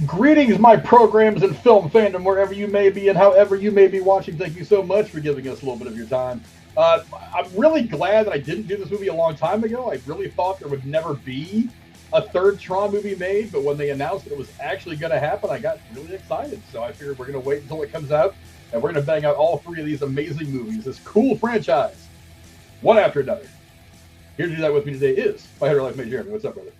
Greetings, my programs and film fandom, wherever you may be and however you may be watching. Thank you so much for giving us a little bit of your time. I'm really glad that I didn't do this movie a long time ago. I really thought there would never be a third Tron movie made, but when they announced that it was actually going to happen, I got really excited. So I figured we're going to wait until it comes out, and we're going to bang out all three of these amazing movies, this cool franchise, one after another. Here to do that with me today is my Header Life Mate Jeremy. What's up, brother?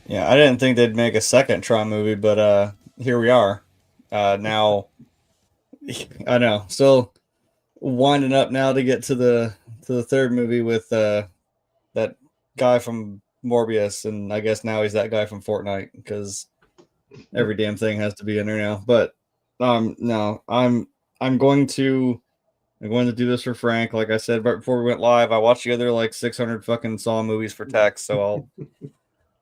Yeah, I didn't think they'd make a second Tron movie, but here we are. Now I know, still winding up now to get to the third movie with that guy from Morbius, and I guess now he's that guy from Fortnite because every damn thing has to be in there now. But no, I'm going to do this for Frank. Like I said right before we went live, I watched the other like 600 fucking Saw movies for text, so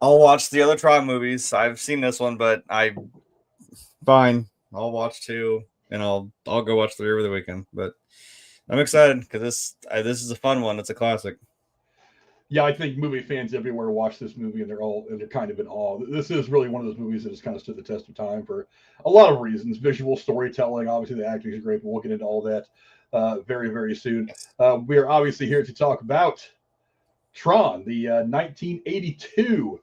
I'll watch the other Tron movies. I've seen this one, but I fine. I'll watch two, and I'll go watch three over the weekend. But I'm excited because this is a fun one. It's a classic. Yeah, I think movie fans everywhere watch this movie and they're kind of in awe. This is really one of those movies that has kind of stood the test of time for a lot of reasons. Visual storytelling, obviously the acting is great, but we'll get into all that very soon. We are obviously here to talk about Tron, the 1982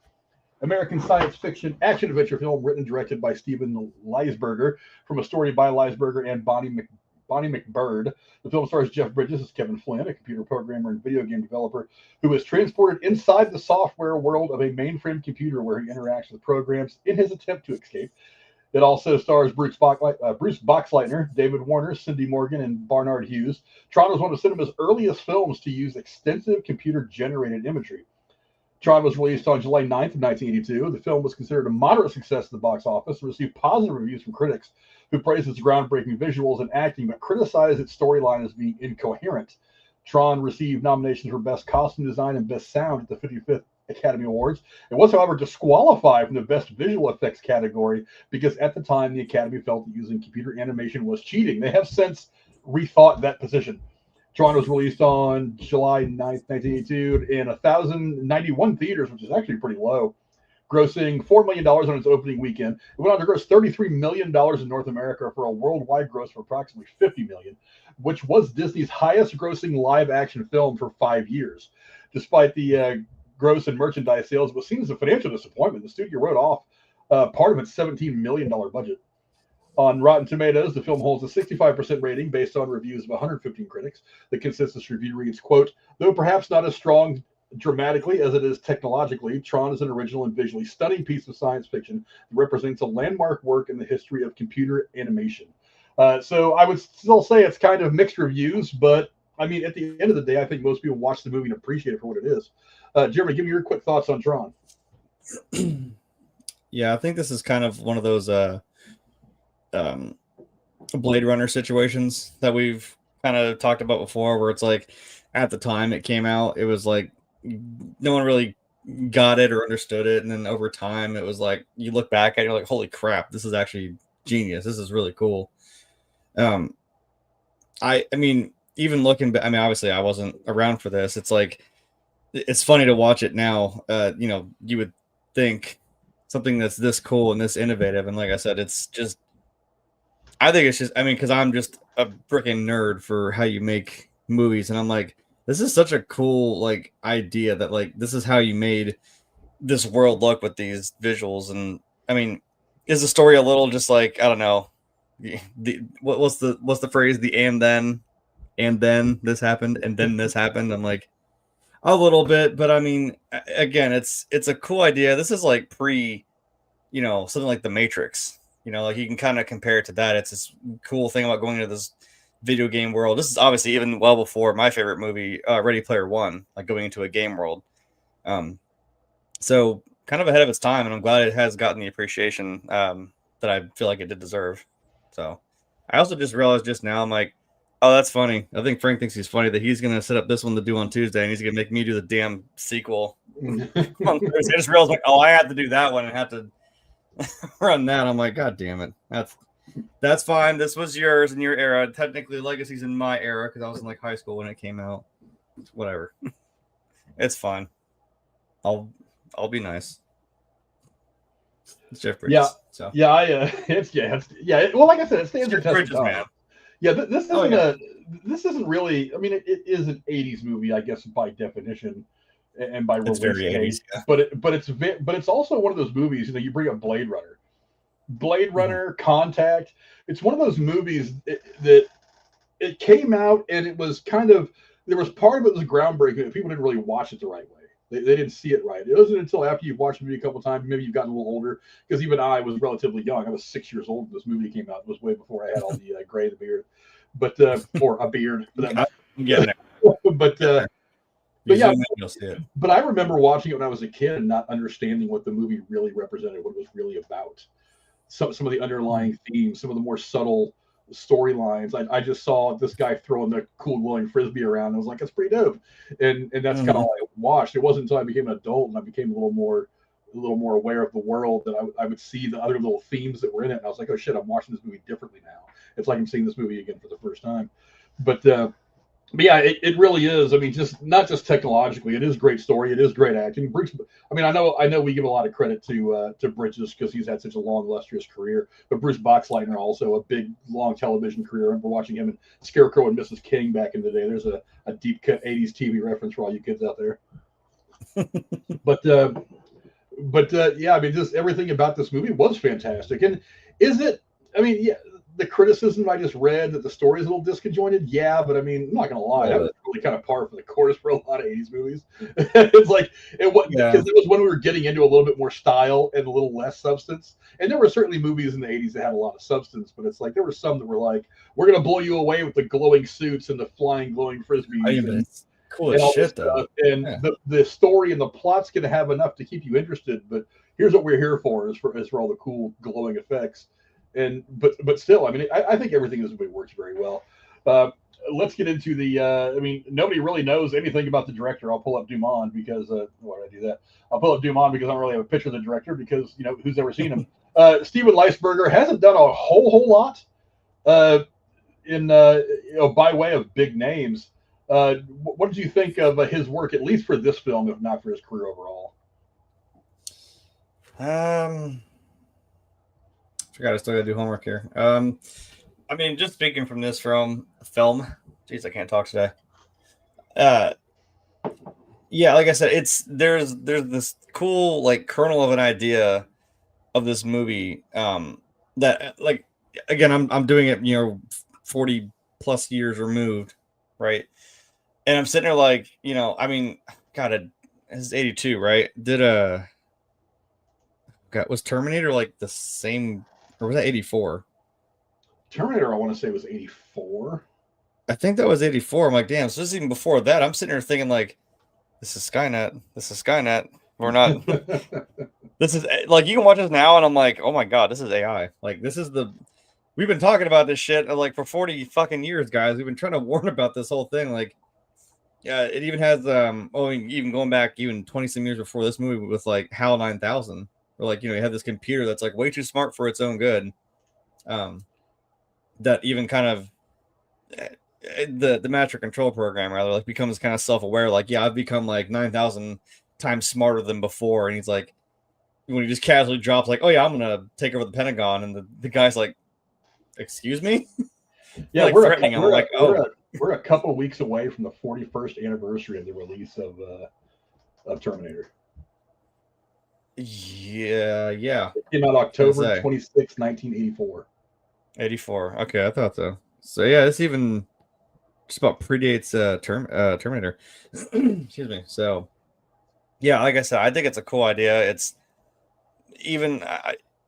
American science fiction action adventure film written and directed by Steven Lisberger from a story by Lisberger and Bonnie MacBird. The film stars Jeff Bridges as Kevin Flynn, a computer programmer and video game developer who is transported inside the software world of a mainframe computer where he interacts with programs in his attempt to escape. It also stars Bruce Boxleitner, David Warner, Cindy Morgan, and Barnard Hughes. Tron was one of cinema's earliest films to use extensive computer-generated imagery. Tron was released on July 9th, 1982. The film was considered a moderate success at the box office and received positive reviews from critics who praised its groundbreaking visuals and acting, but criticized its storyline as being incoherent. Tron received nominations for Best Costume Design and Best Sound at the 55th Academy Awards. It was, however, disqualified from the Best Visual Effects category because at the time the Academy felt that using computer animation was cheating. They have since rethought that position. Tron was released on July 9th, 1982 in 1,091 theaters, which is actually pretty low, grossing $4 million on its opening weekend. It went on to gross $33 million in North America for a worldwide gross of approximately $50 million, which was Disney's highest grossing live action film for 5 years. Despite the gross and merchandise sales, it was seen as a financial disappointment. The studio wrote off part of its $17 million budget. On Rotten Tomatoes, the film holds a 65% rating based on reviews of 115 critics. The consensus review reads, quote, though perhaps not as strong dramatically as it is technologically, Tron is an original and visually stunning piece of science fiction that represents a landmark work in the history of computer animation. So I would still say it's kind of mixed reviews, but I mean, at the end of the day, I think most people watch the movie and appreciate it for what it is. Jeremy, give me your quick thoughts on Tron. Yeah, I think this is kind of one of those um, Blade Runner situations that we've kind of talked about before, where it's like at the time it came out, it was like no one really got it or understood it, and then over time it was like you look back at it, you're like, holy crap, this is actually genius. This is really cool. Um, I mean, even looking back, I mean, obviously I wasn't around for this. It's like it's funny to watch it now. You would think something that's this cool and this innovative, and like I said, it's just I think it's just, I mean, because I'm just a freaking nerd for how you make movies, and I'm like, this is such a cool like idea that like this is how you made this world look with these visuals, and I mean, is the story a little just like I don't know, what's the phrase the and then this happened and then this happened? I'm like a little bit, but I mean, again, it's a cool idea. This is like pre something like the Matrix. Like you can kind of compare it to that. It's this cool thing about going into this video game world. This is obviously even well before my favorite movie, Ready Player One, like going into a game world. Um, so kind of ahead of its time, and I'm glad it has gotten the appreciation that I feel like it did deserve. So I also just realized just now, I'm like, oh, that's funny. I think Frank thinks he's funny that he's gonna set up this one to do on Tuesday, and he's gonna make me do the damn sequel on Thursday. I just realized like, oh, I have to do that one and have to run that. I'm like, God damn it. That's fine. This was yours in your era. Technically, Legacy's in my era because I was in like high school when it came out. Whatever. It's fine. I'll be nice. It's Jeff Bridges. Yeah, So yeah, well, like I said, it stands the Jeff test Bridges, of time. man. Yeah, this isn't really. I mean, it is an '80s movie, I guess, by definition, and by It's release very date. 80s. Yeah. But it's also one of those movies. You bring up Blade Runner, Mm-hmm. Contact. It's one of those movies that it came out and it was kind of there was part of it was groundbreaking, but people didn't really watch it the right way. They didn't see it right. It wasn't until after you've watched the movie a couple times, maybe you've gotten a little older, because even I was relatively young. I was 6 years old when this movie came out. It was way before I had all the gray in the beard, but or a beard for that matter. I'm getting there. but yeah, you'll see it. but I remember watching it when I was a kid and not understanding what the movie really represented, what it was really about. Some of the underlying themes, some of the more subtle storylines. I just saw this guy throwing the cool glowing frisbee around. And I was like, that's pretty dope. And that's kind of all I watched. It wasn't until I became an adult and I became a little more aware of the world that I would see the other little themes that were in it. And I was like, oh shit, I'm watching this movie differently now. It's like I'm seeing this movie again for the first time. But yeah, it really is. I mean, just not just technologically, it is great story. It is great acting. Bruce, I mean, I know we give a lot of credit to Bridges because he's had such a long, illustrious career. But Bruce Boxleitner also a big, long television career. I remember watching him in Scarecrow and Mrs. King back in the day. There's a deep cut '80s TV reference for all you kids out there. but yeah, I mean, just everything about this movie was fantastic. And is it? I mean, yeah. The criticism I just read that the story is a little disconjointed, yeah, but I mean, I'm not gonna lie, that was really kind of par for the course for a lot of '80s movies. It's like it was because it was when we were getting into a little bit more style and a little less substance. And there were certainly movies in the '80s that had a lot of substance, but it's like there were some that were like, we're gonna blow you away with the glowing suits and the flying glowing frisbees. It's cool as shit though. And the story and the plot's gonna have enough to keep you interested, but here's what we're here for is for all the cool glowing effects. And but still, I mean, I think everything in this movie works very well. Let's get into the. I mean, nobody really knows anything about the director. I'll pull up Dumont because why did I do that? I'll pull up Dumont because I don't really have a picture of the director because who's ever seen him. Steven Lisberger hasn't done a whole lot in by way of big names. What did you think of his work, at least for this film, if not for his career overall? Forgot I still gotta do homework here. I mean, just speaking from this film, jeez, I can't talk today. Yeah, like I said, there's this cool like kernel of an idea of this movie that like again I'm doing it 40 plus years removed, right? And I'm sitting there like I mean, God, it's 82, right? Was Terminator like the same? Or was that 84? Terminator, I want to say, was 84. I think that was 84. I'm like, damn, so this is even before that. I'm sitting here thinking, like, this is Skynet. We're not. This is, like, you can watch this now, and I'm like, oh my God, this is AI. Like, we've been talking about this shit, like, for 40 fucking years, guys. We've been trying to warn about this whole thing. Like, yeah, it even has, even going back even 20 some years before this movie with, like, HAL 9000. Or like, you have this computer that's like way too smart for its own good. That even kind of the master control program rather like becomes kind of self-aware. Like, yeah, I've become like 9,000 times smarter than before. And he's like, when he just casually drops like, oh yeah, I'm going to take over the Pentagon. And the guy's like, excuse me? Yeah, like threatening him. Like, we're a couple of weeks away from the 41st anniversary of the release of Terminator. Yeah. It came out October 26, 1984. 84. Okay, I thought so. So yeah, this even just about predates Terminator. Excuse me. So yeah, like I said, I think it's a cool idea. It's even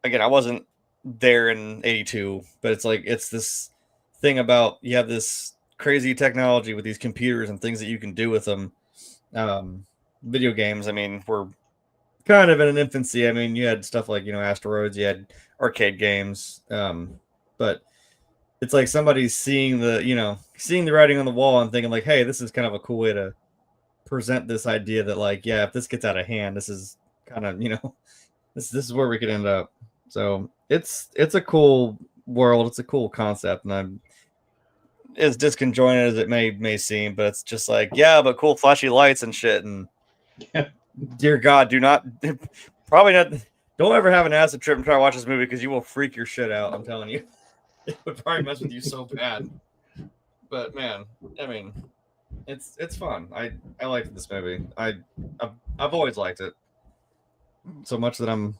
again, I wasn't there in 82, but it's this thing about you have this crazy technology with these computers and things that you can do with them. Video games, I mean, we're kind of in an infancy. I mean, you had stuff like, Asteroids, you had arcade games. But it's like somebody's seeing the writing on the wall and thinking like, hey, this is kind of a cool way to present this idea that like, yeah, if this gets out of hand, this is kind of, this is where we could end up. So it's a cool world. It's a cool concept. And I'm as disconjointed as it may seem, but it's just like, yeah, but cool flashy lights and shit. And dear God, do not Don't ever have an acid trip and try to watch this movie because you will freak your shit out. I'm telling you, it would probably mess with you so bad. But man, I mean, it's fun. I liked this movie. I've always liked it so much that I'm.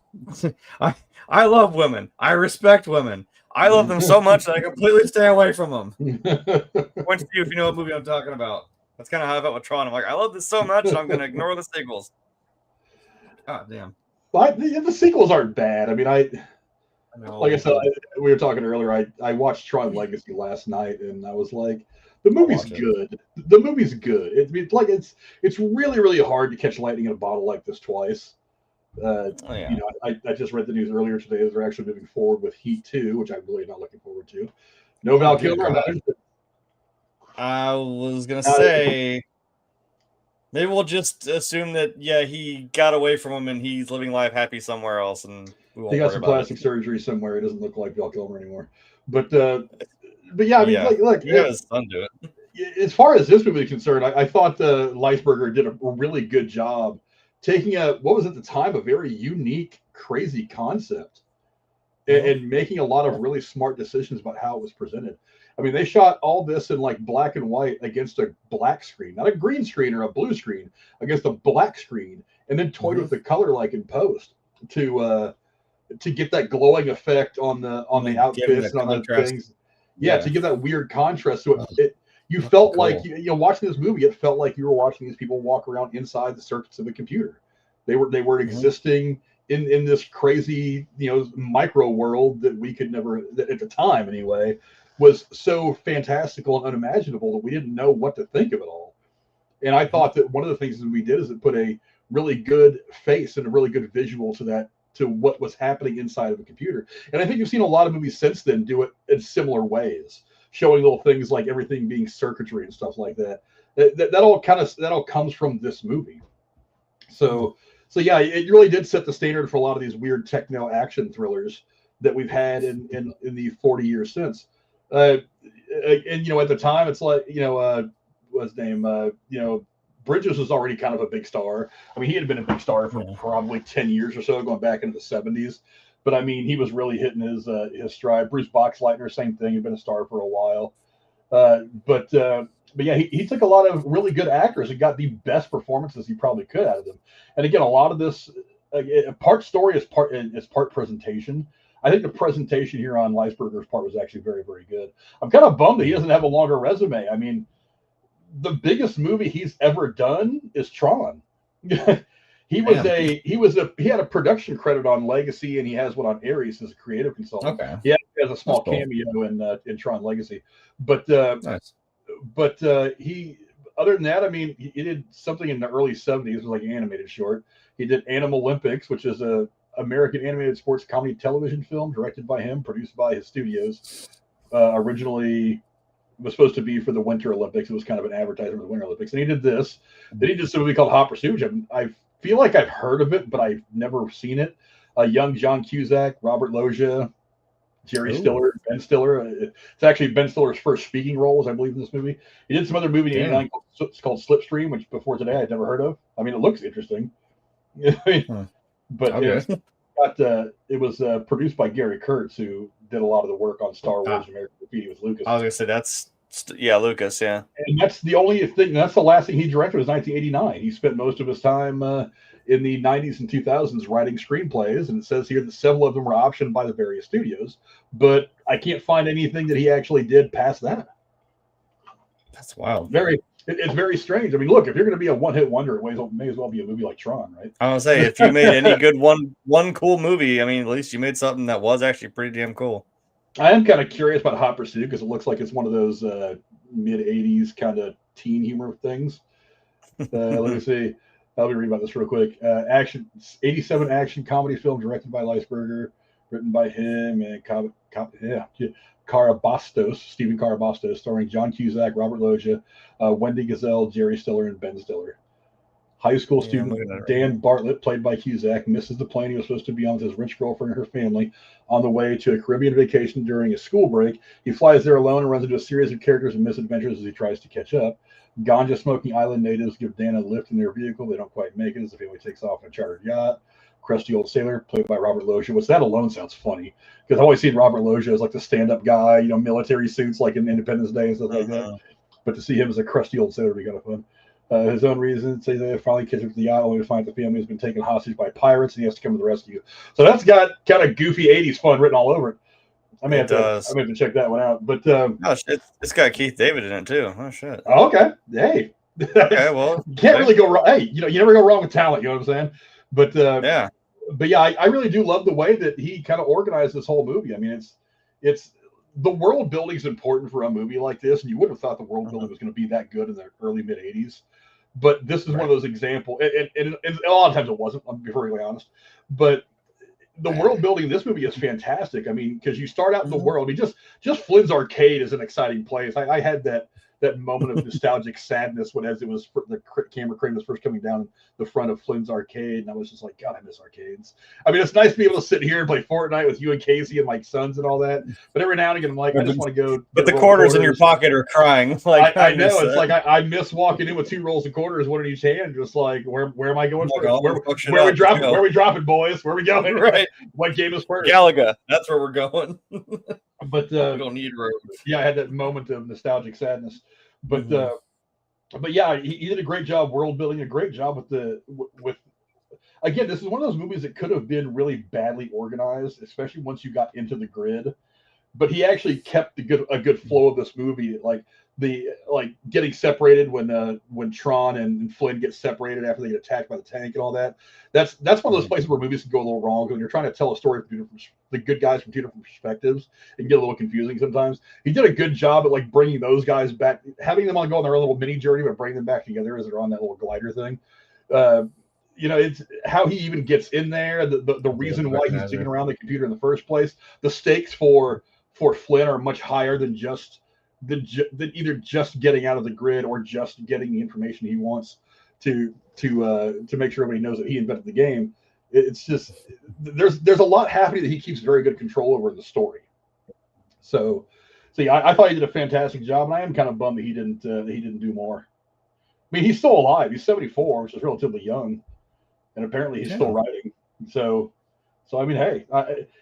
I love women. I respect women. I love them so much that I completely stay away from them. Point to you if you know what movie I'm talking about. That's kind of how I felt with Tron. I'm like, I love this so much, and I'm going to ignore the sequels. God damn. But the sequels aren't bad. I mean, like I said, we were talking earlier. I watched Tron Legacy last night, and I was like, the movie's good. The movie's good. It's really, really hard to catch lightning in a bottle like this twice. You know, I just read the news earlier today that they're actually moving forward with Heat 2, which I'm really not looking forward to. No Val Kilmer. I was gonna say maybe we'll just assume that he got away from him and he's living life happy somewhere else, and we won't he got some plastic surgery somewhere. It doesn't look like Val Kilmer anymore. But yeah, I mean, look, he got his son do it. As far as this movie is concerned, I thought Lisberger did a really good job taking what was at the time a very unique, crazy concept and making a lot of really smart decisions about how it was presented. I mean, they shot all this in like black and white against a black screen, not a green screen or a blue screen, against a black screen, and then toyed with the color like in post to get that glowing effect on the outfits and on the things. Yeah, to give that weird contrast to it. You felt like you know, watching this movie, it felt like you were watching these people walk around inside the circuits of a computer. They were existing in this crazy, you know, micro world that we could never, that at the time anyway, was so fantastical and unimaginable that we didn't know what to think of it all. And I thought that one of the things that we did is it put a really good face and a really good visual to what was happening inside of a computer. And I think you've seen a lot of movies since then do it in similar ways, showing little things like everything being circuitry and stuff like that. That all comes from this movie. So yeah, it really did set the standard for a lot of these weird techno action thrillers that we've had in the 40 years since. And you know, at the time, it's like, you know, what's his name? You know, Bridges was already kind of a big star. I mean, he had been a big star for probably 10 years or so, going back into the 70s. But I mean, he was really hitting his stride. Bruce Boxleitner, same thing, had been a star for a while. But yeah, he took a lot of really good actors and got the best performances he probably could out of them. And again, a lot of this part story is part presentation. I think the presentation here on Lisberger's part was actually very, very good. I'm kind of bummed that he doesn't have a longer resume. I mean, the biggest movie he's ever done is Tron. He had a production credit on Legacy, and he has one on Ares as a creative consultant. Okay. Yeah, he has a small cameo in Tron Legacy. But nice. But he, other than that, I mean, he did something in the early 70s, it was like an animated short. He did Animal Olympics, which is a American animated sports comedy television film directed by him, produced by his studios. Originally was supposed to be for the Winter Olympics. It was kind of an advertisement for the Winter Olympics. And he did this. Then he did something called Hot Pursuit, which I feel like I've heard of it, but I've never seen it. Young John Cusack, Robert Loggia, Jerry Stiller, Ben Stiller. It's actually Ben Stiller's first speaking roles, I believe, in this movie. He did some other movie in '89 called Slipstream, which before today I'd never heard of. I mean, it looks interesting. But it was produced by Gary Kurtz, who did a lot of the work on Star Wars and American Graffiti with Lucas. I was going to say that's Lucas, yeah. And that's the only thing. That's the last thing he directed was 1989. He spent most of his time in the 90s and 2000s writing screenplays, and it says here that several of them were optioned by the various studios. But I can't find anything that he actually did past that. That's wild. It's very strange. I mean, look, if you're going to be a one-hit wonder, it may as well be a movie like Tron, right? I was going to say, if you made any good one cool movie, I mean, at least you made something that was actually pretty damn cool. I am kind of curious about Hot Pursuit because it looks like it's one of those mid-'80s kind of teen humor things. Let me see. I'll be reading about this real quick. 87 action comedy film directed by Lisberger, written by him and Stephen Carabastos, starring John Cusack, Robert Loggia, Wendy Gazelle, Jerry Stiller, and Ben Stiller. High school student Dan Bartlett, played by Cusack, misses the plane he was supposed to be on with his rich girlfriend and her family on the way to a Caribbean vacation during a school break. He flies there alone and runs into a series of characters and misadventures as he tries to catch up. Ganja-smoking island natives give Dan a lift in their vehicle. They don't quite make it as the family takes off in a chartered yacht. crusty old sailor, played by Robert Loggia, which that alone sounds funny because I've always seen Robert Loggia as like the stand-up guy, military suits like in Independence Day and stuff like that. But to see him as a crusty old sailor would be kind of fun. His own reasons say they finally catch up to the yacht only to find the family has been taken hostage by pirates and he has to come to the rescue. So that's got kind of goofy 80s fun written all over it. I may have to check that one out. But it's got Keith David in it too. Oh shit. Okay. Hey. Okay, well, you can't really go wrong. Hey, you never go wrong with talent, you know what I'm saying? But I really do love the way that he kind of organized this whole movie. I mean, it's the world building is important for a movie like this, and you wouldn't have thought the world building was going to be that good in the early mid 80s. But this is one of those examples, and a lot of times it wasn't. I'm being really honest, but the world building in this movie is fantastic. I mean, because you start out in the world. I mean, just Flynn's Arcade is an exciting place. I had that moment of nostalgic sadness as it was the camera crane was first coming down the front of Flynn's Arcade, and I was just like, God, I miss arcades. I mean, it's nice to be able to sit here and play Fortnite with you and Casey and my sons and all that. But every now and again, I'm like, I just want to go. But the quarters in your pocket are crying. Like I know it's like I miss walking in with 2 rolls of quarters, one in each hand, just like where am I going? Where we dropping, boys? Where we going? Right. What game is first? Galaga. That's where we're going. But we don't need roads. Yeah, I had that moment of nostalgic sadness. But yeah, he did a great job world building, a great job with again, this is one of those movies that could have been really badly organized, especially once you got into the grid. But he actually kept a good flow of this movie, like getting separated when Tron and Flynn get separated after they get attacked by the tank and all that. That's one of those places where movies can go a little wrong when you're trying to tell a story from the good guys from 2 different perspectives and get a little confusing sometimes. He did a good job at like bringing those guys back, having them go on their own little mini journey, but bringing them back together as they're on that little glider thing. It's how he even gets in there, the reason why he's digging around the computer in the first place. The stakes for Flynn are much higher than either just getting out of the grid or just getting the information he wants to make sure everybody knows that he invented the game. It's just there's a lot happening that he keeps very good control over in the story. So yeah, I thought he did a fantastic job, and I am kind of bummed that he didn't do more. I mean, he's still alive. He's 74, which is relatively young, and apparently he's still writing. So I mean, hey,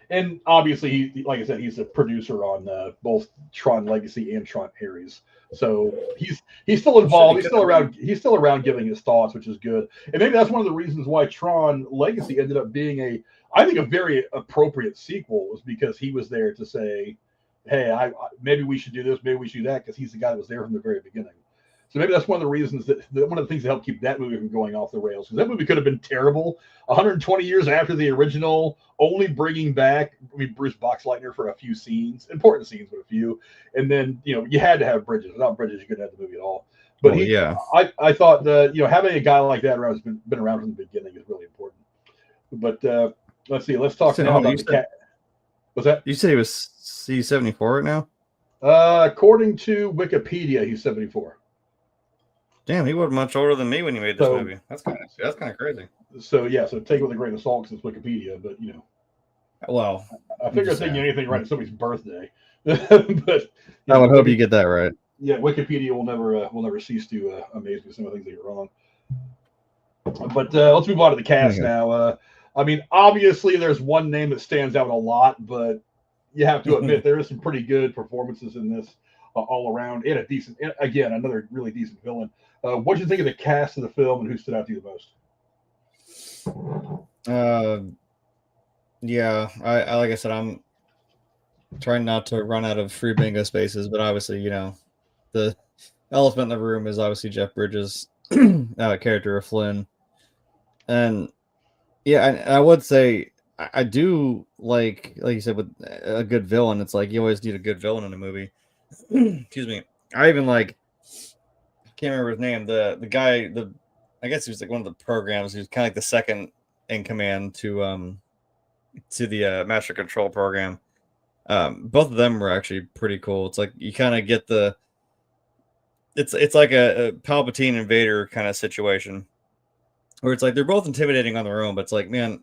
and obviously like I said, he's a producer on both Tron Legacy and Tron Ares. So he's still involved. He's still around giving his thoughts, which is good. And maybe that's one of the reasons why Tron Legacy ended up being I think a very appropriate sequel, was because he was there to say, hey, maybe we should do this, maybe we should do that, because he's the guy that was there from the very beginning. So maybe that's one of the reasons that one of the things that helped keep that movie from going off the rails, because that movie could have been terrible 120 years after the original, only bringing back Bruce Boxleitner for a few scenes, important scenes, but a few, and then you had to have Bridges. Without Bridges, you couldn't have the movie at all. But I thought that having a guy like that around who's been around from the beginning is really important. But let's see. Let's talk now about the cat. What's that? You said he's 74 right now? According to Wikipedia, he's 74. Damn, he wasn't much older than me when he made this movie. That's kind of crazy. So take it with a grain of salt because it's Wikipedia, but Well, I figure I'm thinking anything right at somebody's birthday. But I would hope you get that right. Yeah, Wikipedia will never cease to amaze me with some of the things that are wrong. But let's move on to the cast now. I mean, obviously, there's one name that stands out a lot, but you have to admit there is some pretty good performances in this all around, and another really decent villain. What did you think of the cast of the film, and who stood out to you the most? Yeah, I like I said, I'm trying not to run out of free bingo spaces, but obviously, the elephant in the room is obviously Jeff Bridges' character of Flynn, and I would say I do like you said, with a good villain. It's like you always need a good villain in a movie. Excuse me. I even I can't remember his name. The guy, I guess he was like one of the programs. He was kind of like the second in command to the Master Control program. Both of them were actually pretty cool. It's like you kind of get it's like a Palpatine and Vader kind of situation, where it's like they're both intimidating on their own, but it's like, man,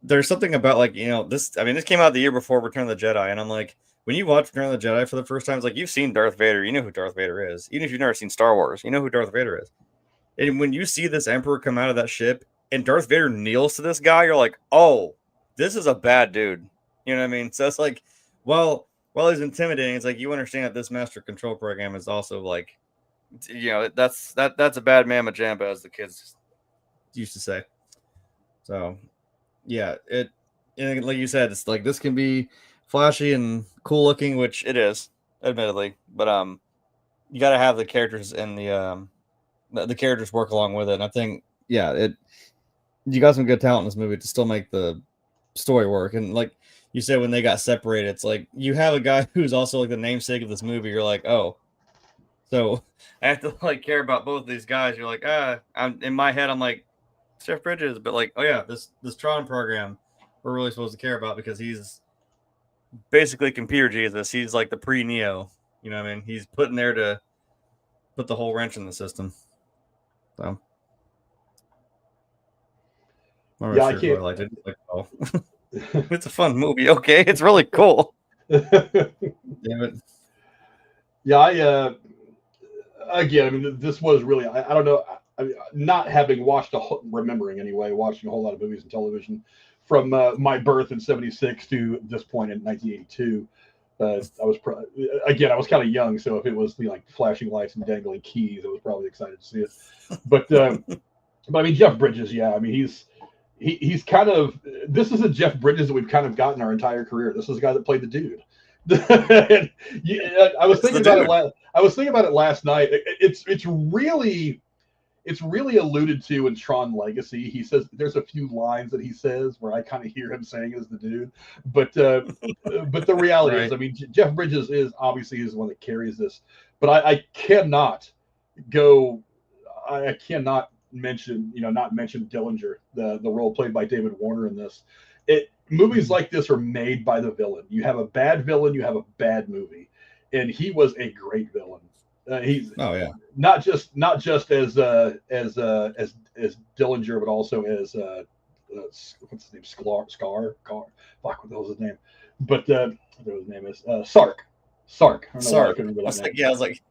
there's something about this. I mean, this came out the year before Return of the Jedi, and I'm like, when you watch Return of the Jedi for the first time, it's like you've seen Darth Vader. You know who Darth Vader is. Even if you've never seen Star Wars, you know who Darth Vader is. And when you see this Emperor come out of that ship and Darth Vader kneels to this guy, you're like, oh, this is a bad dude. You know what I mean? So it's like, well, while he's intimidating, it's like you understand that this master control program is also like, that's a bad mamma jamba, as the kids used to say. So yeah, and like you said, it's like this can be flashy and cool looking, which it is, admittedly, but you got to have the characters and the characters work along with it. And I think, yeah, you got some good talent in this movie to still make the story work. And like you said, when they got separated, it's like you have a guy who's also like the namesake of this movie. You're like, oh, so I have to like care about both of these guys. You're like, I'm in my head, I'm like Jeff Bridges, but like, oh yeah, this Tron program we're really supposed to care about because he's basically computer Jesus. He's like the pre-Neo. You know what I mean? He's put in there to put the whole wrench in the system. So yeah, I can't. I liked it. Like, oh, it's a fun movie. Okay, it's really cool. Damn it. Yeah, again, I mean, this was really, I don't know, not having watched remembering anyway, watching a whole lot of movies and television from my birth in '76 to this point in 1982. I was kind of young, so if it was like flashing lights and dangling keys, I was probably excited to see it. But I mean, Jeff Bridges, yeah, I mean, he's kind of, this is a Jeff Bridges that we've kind of gotten our entire career. This is the guy that played the dude. I was thinking about it last night. It's really alluded to in Tron Legacy. He says there's a few lines that he says where I kind of hear him saying as the dude, but the reality is, I mean, Jeff Bridges is obviously the one that carries this, but I cannot mention Dillinger, the role played by David Warner in this. Movies like this are made by the villain. You have a bad villain, you have a bad movie, and he was a great villain. He's not just as Dillinger, but also as what's his name, Scar. Fuck, what the hell's his name? But whatever his name is, Sark. I don't know why I couldn't remember that name. I was like,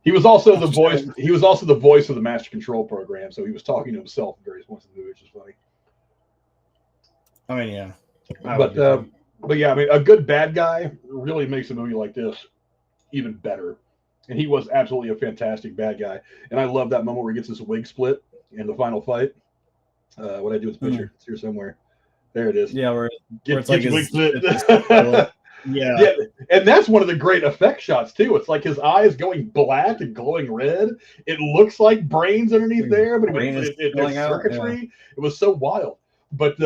he was also the voice. He was also the voice of the Master Control program, so he was talking to himself at various points in the movie, which is funny. I mean, yeah. But yeah, I mean, a good bad guy really makes a movie like this even better. And he was absolutely a fantastic bad guy. And I love that moment where he gets his wig split in the final fight. What I do with the picture? It's here somewhere. There it is. Yeah, where it's like his wig split. Yeah. And that's one of the great effect shots too. It's like his eyes going black and glowing red. It looks like brains underneath there, but it's circuitry. Yeah. It was so wild. But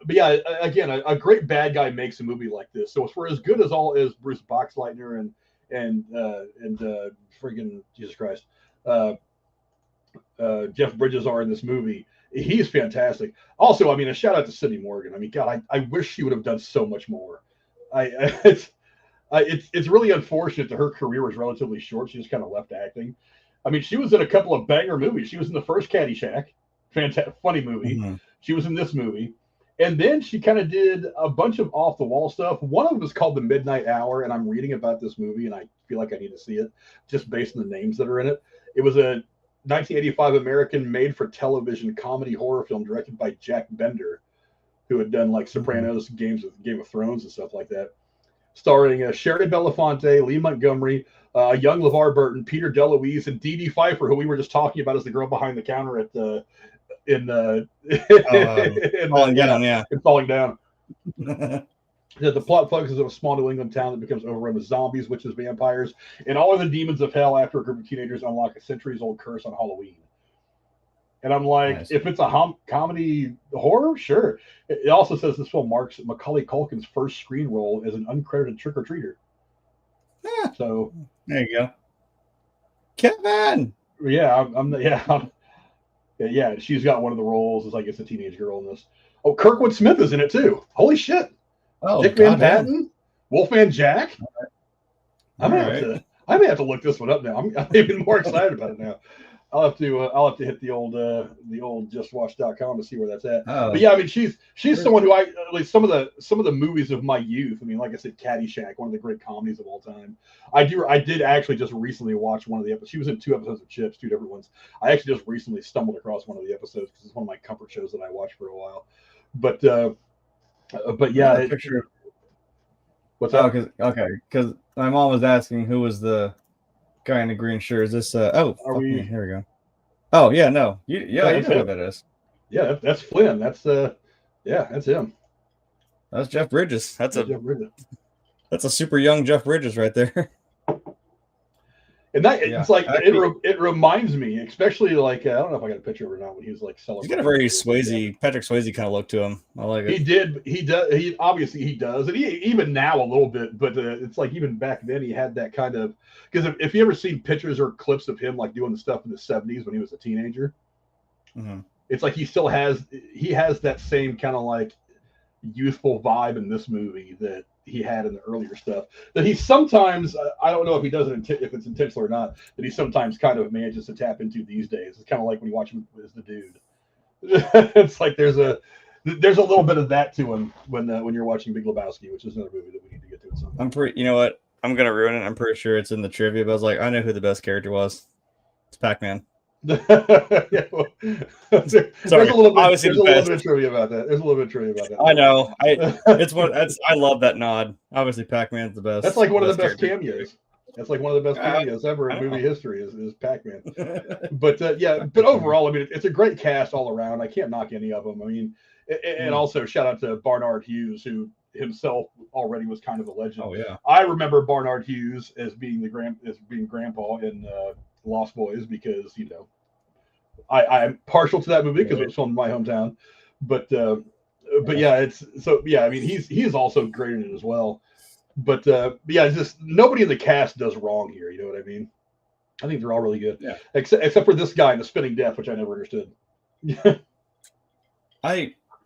yeah, again, a great bad guy makes a movie like this. So for as good as Bruce Boxleitner and friggin' Jesus Christ, Jeff Bridges are in this movie, he's fantastic. Also, I mean, a shout out to Sidney Morgan. I mean, God, I wish she would have done so much more. It's really unfortunate that her career was relatively short. She just kind of left acting. I mean, she was in a couple of banger movies. She was in the first Caddyshack, funny movie. Mm-hmm. She was in this movie. And then she kind of did a bunch of off-the-wall stuff. One of them is called The Midnight Hour, and I'm reading about this movie, and I feel like I need to see it just based on the names that are in it. It was a 1985 American made-for-television comedy horror film directed by Jack Bender, who had done like Sopranos, Game of Thrones, and stuff like that. Starring Sheridan Belafonte, Lee Montgomery, young LeVar Burton, Peter DeLuise, and Dee Dee Pfeiffer, who we were just talking about as the girl behind the counter at Falling Down. The plot focuses on a small New England town that becomes overrun with zombies, witches, vampires, and all of the demons of hell after a group of teenagers unlock a centuries-old curse on Halloween. And I'm like, nice. If it's a comedy horror, sure. It also says this film marks Macaulay Culkin's first screen role as an uncredited trick-or-treater. Yeah. So there you go. Kevin! Yeah, she's got one of the roles as, I guess, a teenage girl in this. Oh, Kirkwood Smith is in it too. Holy shit! Oh, Dick Van Patten, Wolfman Jack. Right. I may have to look this one up now. I'm even more excited about it now. I'll have to hit the old justwatch.com to see where that's at. Oh, but yeah, I mean she's someone who at least some of the movies of my youth. I mean, like I said, Caddyshack, one of the great comedies of all time. I did actually just recently watch one of the episodes. She was in 2 episodes of Chips, 2 different ones. I actually just recently stumbled across one of the episodes because it's one of my comfort shows that I watched for a while. But yeah, picture. What's that? Because my mom was asking who was the guy in the green shirt. Is this here we go. Oh yeah, no. You know who that is. Yeah, that's Flynn. That's that's him. That's Jeff Bridges. That's Jeff Bridges. That's a super young Jeff Bridges right there. And that it's like it reminds me, especially like I don't know if I got a picture of it or not when he was like celebrating. He's got a very Swayze, Patrick Swayze kind of look to him. I like it. He does. He obviously does, and he even now a little bit. But it's like even back then he had that kind of because if you ever seen pictures or clips of him like doing the stuff in the 70s when he was a teenager, it's like he has that same kind of like youthful vibe in this movie that he had in the earlier stuff that he sometimes I don't know if he does it if it's intentional or not, that he sometimes kind of manages to tap into these days. It's kind of like when you watch him as the dude. It's like there's a little bit of that to him when you're watching Big Lebowski, which is another movie that we need to get to at some point. You know what, I'm gonna ruin it. I'm pretty sure it's in the trivia, but I was like, I know who the best character was. It's Pac-Man. There's a little bit of trivia about that. I know. I love that nod. Obviously, Pac-Man's the best. That's like one of the best cameos. That's like one of the best cameos ever in movie history is Pac-Man. But but overall, I mean, it's a great cast all around. I can't knock any of them. I mean, and also shout out to Barnard Hughes, who himself already was kind of a legend. Oh yeah, I remember Barnard Hughes as being grandpa in Lost Boys because I'm partial to that movie because it was filmed in my hometown. But yeah, I mean he is also great in it as well. But yeah, it's just nobody in the cast does wrong here. You know what I mean? I think they're all really good. Yeah. Except for this guy in the spinning death, which I never understood.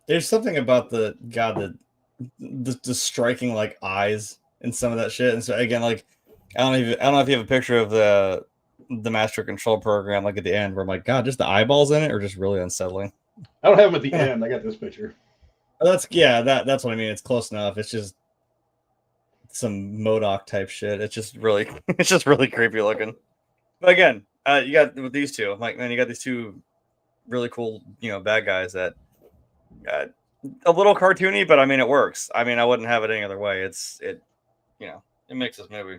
There's something about the striking like eyes and some of that shit. And so again, like I don't know if you have a picture of the master control program like at the end where I'm like, God, just the eyeballs in it are just really unsettling. I don't have them at the end. I got this picture. That's what I mean. It's close enough. It's just some MODOK type shit. It's just really creepy looking. But again, you got with these two, I'm like, man, you got these two really cool, bad guys that a little cartoony, but I mean, it works. I mean, I wouldn't have it any other way. It makes this movie.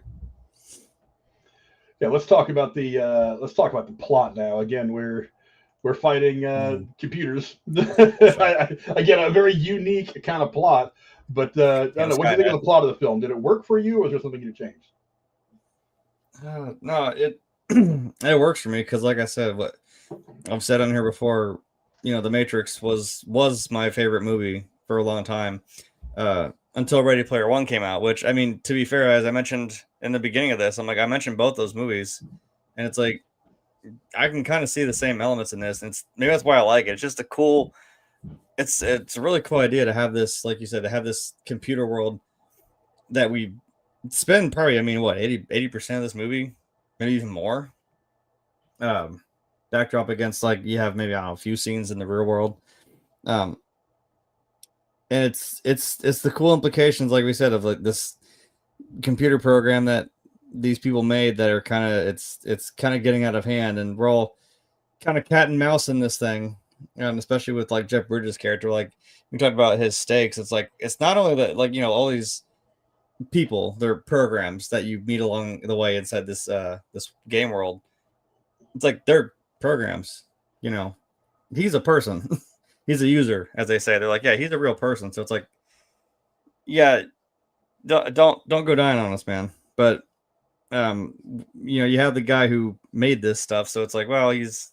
Yeah, let's talk about the plot now. Again, we're fighting computers. Again, a very unique kind of plot. But I don't know. What do you think of the plot of the film? Did it work for you, or is there something you changed? No, it works for me because, like I said, what I've said on here before, The Matrix was my favorite movie for a long time until Ready Player One came out. Which, I mean, to be fair, as I mentioned in the beginning of this, I mentioned both those movies, and it's like I can kind of see the same elements in this, and maybe that's why I like it. It's just a cool. It's a really cool idea to have this, like you said, to have this computer world that we spend probably, 80% of this movie, maybe even more. Backdrop against like you have maybe a few scenes in the real world. And it's the cool implications, like we said, of like this computer program that these people made that are kind of it's kind of getting out of hand, and we're all kind of cat and mouse in this thing. Especially with like Jeff Bridges' character, like we talk about his stakes. It's like it's not only that, like all these people, they're programs that you meet along the way inside this this game world. It's like they're programs. He's a person, he's a user, as they say. They're like, yeah, he's a real person. So it's like, yeah, don't go dying on us, man. But you have the guy who made this stuff, so it's like, well, he's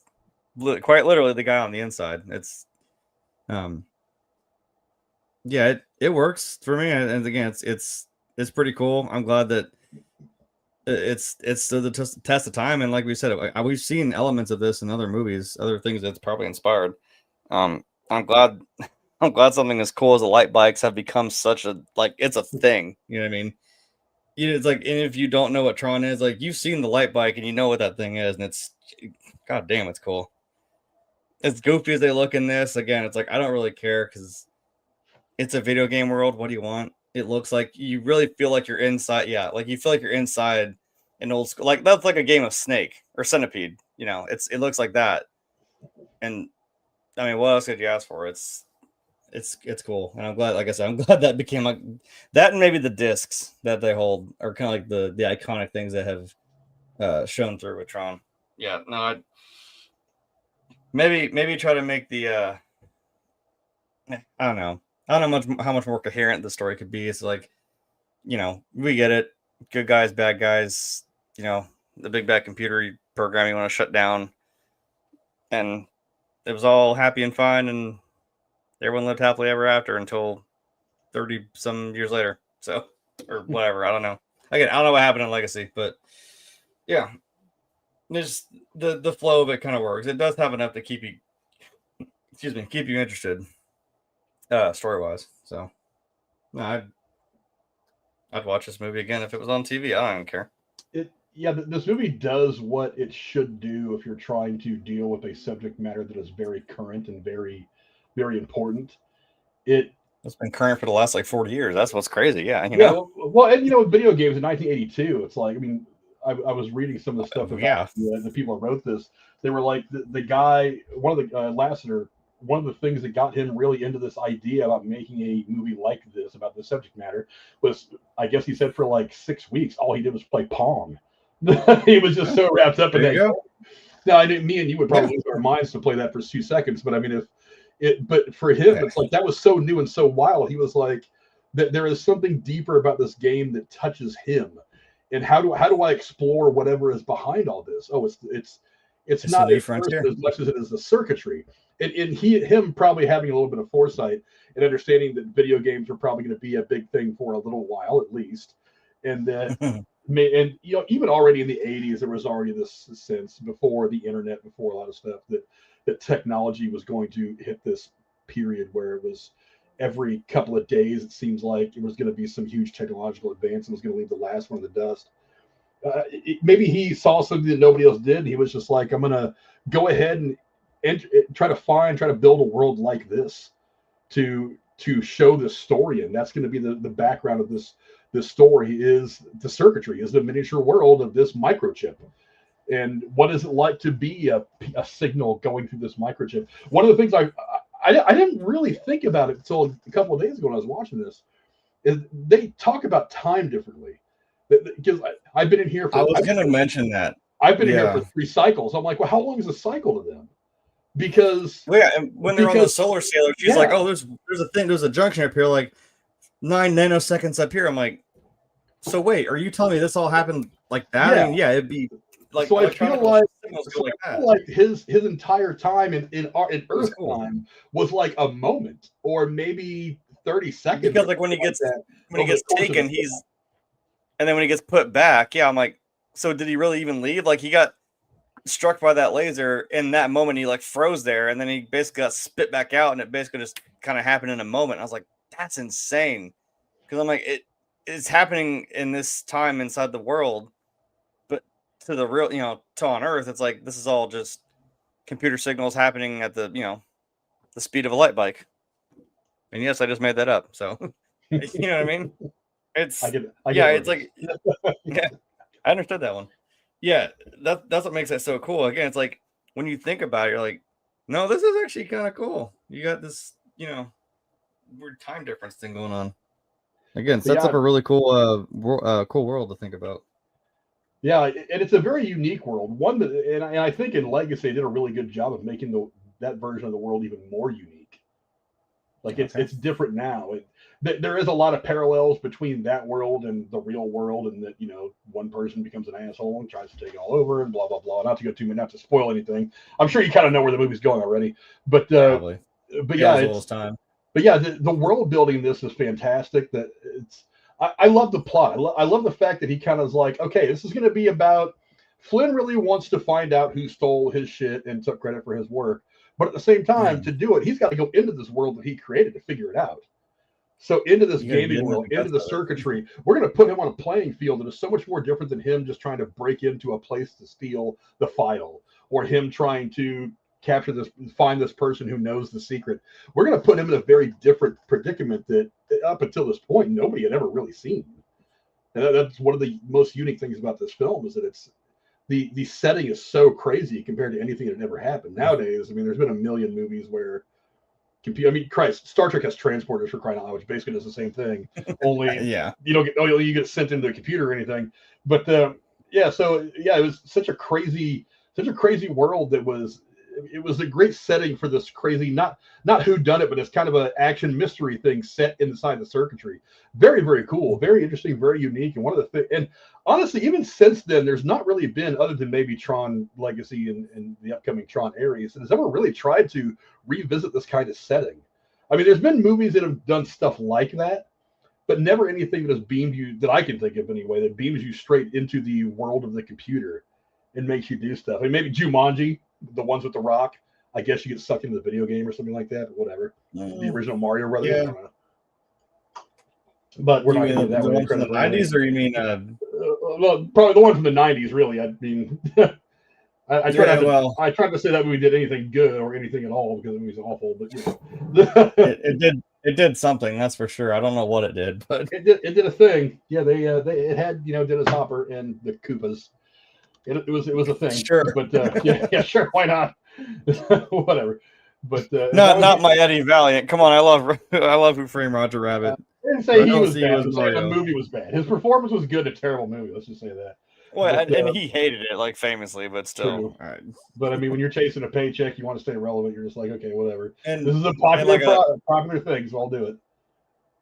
quite literally the guy on the inside. It's it works for me, and again, it's pretty cool. I'm glad that it's stood the test of time, and like we said, we've seen elements of this in other movies, other things that's probably inspired. I'm glad something as cool as the light bikes have become such a it's a thing. You know what I mean? it's like, and if you don't know what Tron is, like you've seen the light bike and you know what that thing is, and it's, god damn, it's cool. As goofy as they look in this, again, it's like I don't really care because it's a video game world. What do you want? It looks like you really feel like you're inside. Yeah, like you feel like you're inside an old school. Like that's like a game of Snake or Centipede. It looks like that. And I mean, what else could you ask for? It's cool, and I'm glad. Like I said, I'm glad that became like that, and maybe the discs that they hold are kind of like the iconic things that have shown through with Tron. Yeah, no, maybe try to make the I don't know. I don't know how much more coherent the story could be. It's like, we get it. Good guys, bad guys, the big bad computer program you want to shut down. And it was all happy and fine, and everyone lived happily ever after until 30 some years later. So, or whatever. I don't know. Again, I don't know what happened in Legacy, but yeah. There's the flow of it kind of works. It does have enough to keep you interested. Story wise, so no, I'd watch this movie again if it was on TV. I don't even care. This movie does what it should do if you're trying to deal with a subject matter that is very current and very, very important. It's been current for the last like 40 years. That's what's crazy. Yeah, Well, and with video games in 1982, it's like, I mean, I was reading some of the stuff about the people who wrote this. They were like the guy, one of the Lasseter. One of the things that got him really into this idea about making a movie like this about the subject matter was, I guess he said, for like 6 weeks, all he did was play Pong. He was just so wrapped up in that. Now, me and you would probably lose our minds to play that for 2 seconds, but I mean, but for him, it's like that was so new and so wild. He was like, that there is something deeper about this game that touches him, and how do I explore whatever is behind all this? Oh, it's not as much as it is the circuitry. And him probably having a little bit of foresight and understanding that video games are probably going to be a big thing for a little while at least, and that even already in the 80s there was already this sense, before the internet, before a lot of stuff, that technology was going to hit this period where it was every couple of days it seems like it was going to be some huge technological advance and was going to leave the last one in the dust. Maybe he saw something that nobody else did, and he was just like, I'm going to go ahead and try to build a world like this to show this story. And that's going to be the background of this story, is the circuitry, is the miniature world of this microchip. And what is it like to be a signal going through this microchip? One of the things I didn't really think about it until a couple of days ago when I was watching this, is they talk about time differently. Because I've been in here for... I was going to mention that. I've been in here for 3 cycles. I'm like, well, how long is a cycle to them? Because and when they're on the solar sailor, she's like, oh, there's a junction up here, like 9 nanoseconds up here. I'm like, so wait, are you telling me this all happened like that? Yeah, I mean, it'd be like. So I feel like his entire time in Earth time was like a moment, or maybe 30 seconds. Because like when he gets taken, and then when he gets put back, I'm like, so did he really even leave? Like he got struck by that laser in that moment, he like froze there, and then he basically got spit back out, and it basically just kind of happened in a moment. I was like, that's insane, because I'm like, it's happening in this time inside the world, but to the real, to on Earth, it's like this is all just computer signals happening at the the speed of a light bike. And yes, I just made that up, so you know what I mean. It's it's like I understood that one. Yeah, that's what makes that so cool. Again, it's like when you think about it, you're like, no, this is actually kind of cool. You got this, weird time difference thing going on. Again, sets up a really cool, cool world to think about. Yeah, and it's a very unique world. One that, and I think in Legacy they did a really good job of making that version of the world even more unique. Like it's different now. There is a lot of parallels between that world and the real world, and that one person becomes an asshole and tries to take it all over and blah blah blah. Not to spoil anything. I'm sure you kind of know where the movie's going already, but the world building in this is fantastic. That I love the plot. I love the fact that he kind of is like, okay, this is going to be about Flynn really wants to find out who stole his shit and took credit for his work, but at the same time, to do it, he's got to go into this world that he created to figure it out. So into this You gotta get gaming into world, the into guts the of it. circuitry, we're going to put him on a playing field that is so much more different than him just trying to break into a place to steal the file, or him trying to capture this, find this person who knows the secret. We're going to put him in a very different predicament that up until this point nobody had ever really seen. And that's one of the most unique things about this film is that it's the setting is so crazy compared to anything that had ever happened. Nowadays, I mean, there's been a million movies where I mean, Christ, Star Trek has transporters for crying out loud, which basically does the same thing. Only Yeah. you don't get you get sent into the computer or anything. But yeah, so yeah, it was such a crazy world that was. It was a great setting for this crazy not who done it, but it's kind of an action mystery thing set inside the circuitry. Very cool, very interesting, very unique. And one of the things, and honestly, even since then, there's not really been, other than maybe Tron Legacy and the upcoming Tron Ares, that has ever really tried to revisit this kind of setting. I mean, there's been movies that have done stuff like that, but never anything that has beamed you, that I can think of anyway, that beams you straight into the world of the computer and makes you do stuff. I mean, maybe Jumanji, the ones with the rock. I guess you get sucked into the video game or something like that, but whatever. The original Mario Brothers. Yeah. I don't know. But we're You not going to mean give that the one one from the credit. 90s, or you mean well, probably the one from the 90s, really. I mean, I tried yeah, to, well, I tried to say that we did anything good or anything at all because it was awful, but you know. it did something, that's for sure. I don't know what it did, but it did a thing. Yeah, they it had, you know, Dennis Hopper and the Koopas. It was a thing. sure. But yeah, sure, why not? Whatever. But not my Eddie Valiant. Come on, I love Who Framed Roger Rabbit. I didn't say he don't was see bad. you as I'm saying the Mario. movie was bad. His performance was good. A terrible movie. Let's just say that. Well, But, and he hated it, like, famously, but still. True. All right. But I mean, when you're chasing a paycheck, you want to stay relevant. You're just like, okay, whatever. And This is a popular like popular thing, so I'll do it.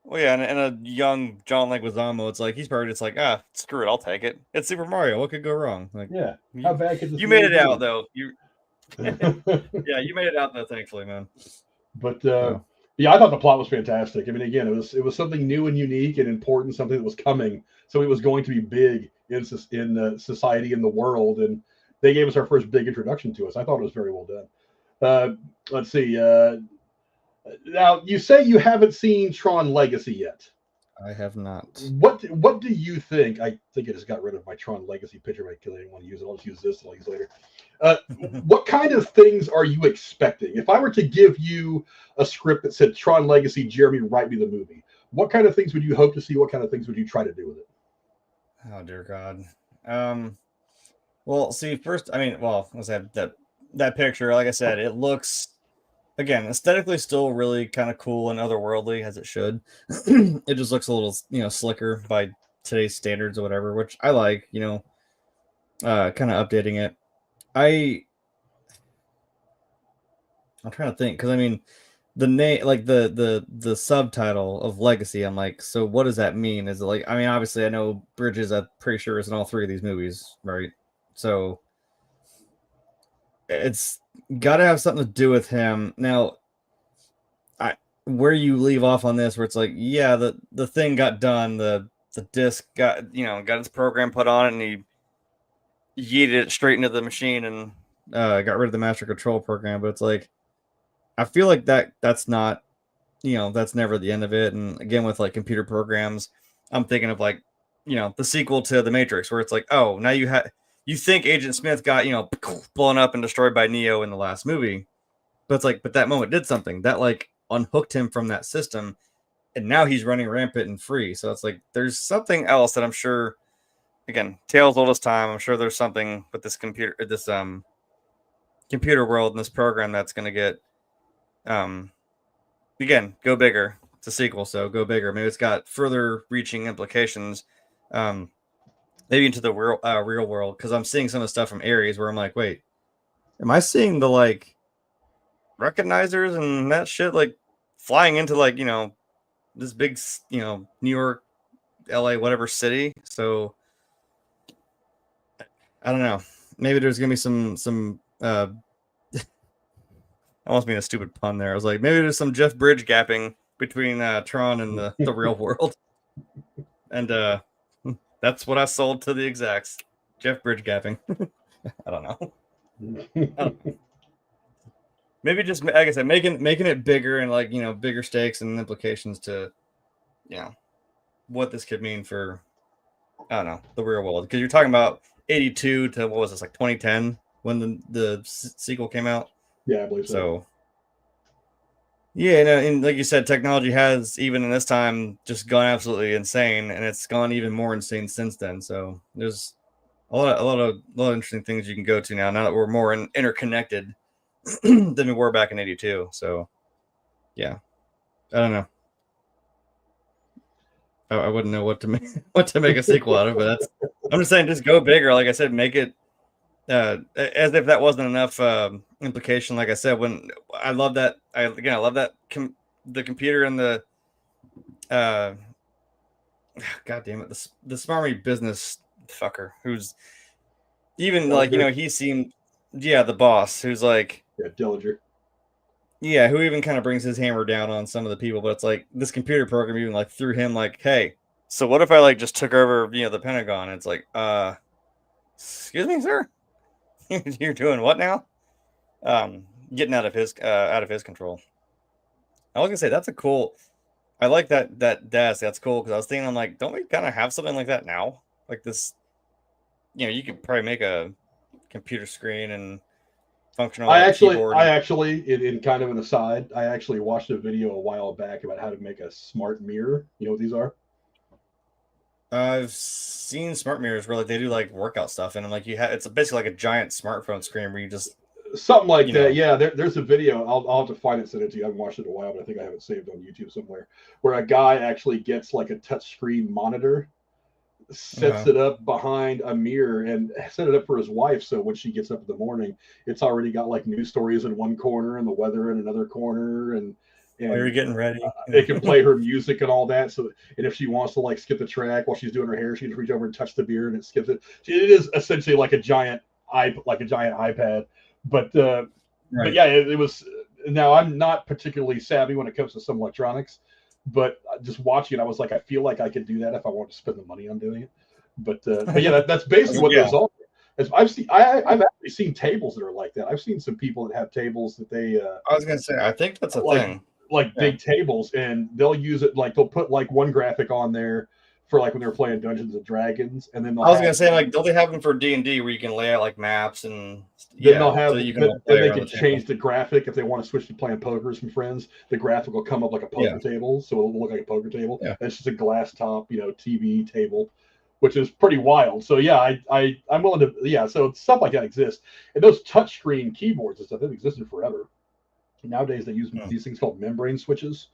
well, yeah, and a young John Leguizamo, it's like he's probably just like, screw it, I'll take it. It's Super Mario. What could go wrong? Like, Yeah. How bad could this you made it be? out though. You yeah, you made it out though, thankfully, man. But yeah, I thought the plot was fantastic. I mean, again, it was something new and unique and important, something that was coming. So it was going to be big in society, in the world, and they gave us our first big introduction to us. I thought it was very well done. Let's see. Now, you say you haven't seen Tron Legacy yet. I have not. What do you think? I think I just got rid of my Tron Legacy picture. I didn't want to use it. I'll just use this till later. What kind of things are you expecting? If I were to give you a script that said Tron Legacy, Jeremy, write me the movie, what kind of things would you hope to see? What kind of things would you try to do with it? Oh dear God. Well, see, first, I mean, well, let's have that picture. Like I said, it looks, again, aesthetically still really kind of cool and otherworldly, as it should. It just looks a little, slicker by today's standards or whatever, which I like, kind of updating it. I'm trying to think, because I mean, the name, like the subtitle of Legacy, I'm like, so what does that mean? Is it like, I mean, obviously I know Bridges, I'm pretty sure is in all three of these movies, right? So it's got to have something to do with him. Now, where you leave off on this, where it's like, yeah, the thing got done, the disc got its program put on it, and he yeeted it straight into the machine and got rid of the master control program. But it's like, I feel like that's not, that's never the end of it. And again, with like computer programs, I'm thinking of like, the sequel to The Matrix, where it's like, oh, now you think Agent Smith got, blown up and destroyed by Neo in the last movie. But it's like, but that moment did something that like unhooked him from that system. And now he's running rampant and free. So it's like, there's something else that I'm sure, again, tales old as time. I'm sure there's something with this computer world and this program that's going to get, again, go bigger. It's a sequel, so go bigger. Maybe it's got further reaching implications, maybe into the real world. Because I'm seeing some of the stuff from Ares where I'm like, wait, am I seeing the like recognizers and that shit like flying into like this big New York, LA, whatever city? So I don't know. Maybe there's gonna be some I almost made a stupid pun there. I was like, maybe there's some Jeff Bridge gapping between Tron and the real world. And that's what I sold to the execs. Jeff Bridge gapping. I don't know. Maybe just, like I said, making it bigger and like, bigger stakes and implications to what this could mean for, I don't know, the real world. Because you're talking about 82 to what was this, like 2010 when the sequel came out? Yeah, I believe so. Yeah, and like you said, technology has, even in this time, just gone absolutely insane, and it's gone even more insane since then. So there's a lot of interesting things you can go to now that we're more interconnected than we were back in 82. So yeah, I don't know. I wouldn't know what to make a sequel out of, but I'm just saying, just go bigger. Like I said, make it as if that wasn't enough implication. Like I said, when I love that, I love that the computer and the God damn it, the smarmy business fucker who's even like, he seemed, the boss who's like, Dillinger. Yeah, who even kind of brings his hammer down on some of the people, but it's like this computer program even like threw him like, hey, so what if I like just took over, the Pentagon? And it's like, excuse me, sir, you're doing what now? Getting out of his control. I was gonna say that's a cool. I like that desk. That's cool because I was thinking, I'm like, don't we kind of have something like that now? Like this, you could probably make a computer screen and functional. I actually, in kind of an aside, I actually watched a video a while back about how to make a smart mirror. You know what these are? I've seen smart mirrors where like they do like workout stuff, and I'm like, it's basically like a giant smartphone screen where you just something like that. Yeah, there's a video. I'll have to find it and send it to you. I haven't watched it in a while, but I think I have it saved on YouTube somewhere. Where a guy actually gets like a touchscreen monitor, sets it up behind a mirror, and set it up for his wife. So when she gets up in the morning, it's already got like news stories in one corner and the weather in another corner, and you're getting ready. It can play her music and all that. So, and if she wants to like skip the track while she's doing her hair, she can reach over and touch the beer and it skips it. It is essentially like a giant iPad. But yeah, it was. Now I'm not particularly savvy when it comes to some electronics, but just watching it, I was like, I feel like I could do that if I wanted to spend the money on doing it. But yeah, that's basically what those are. As I've actually seen tables that are like that. I've seen some people that have tables that they. I was gonna say, I think that's a thing. Like big tables, and they'll use it like they'll put like one graphic on there for like when they're playing Dungeons and Dragons, and then I was gonna say, like, don't they have them for D&D where you can lay out like maps and then they'll have, so then they can change the graphic if they want to switch to playing poker with some friends. The graphic will come up like a poker table, so it'll look like a poker table. And it's just a glass top, TV table, which is pretty wild. So yeah, I'm willing to, so stuff like that exists, and those touchscreen keyboards and stuff, they've existed forever. Nowadays they use these things called membrane switches.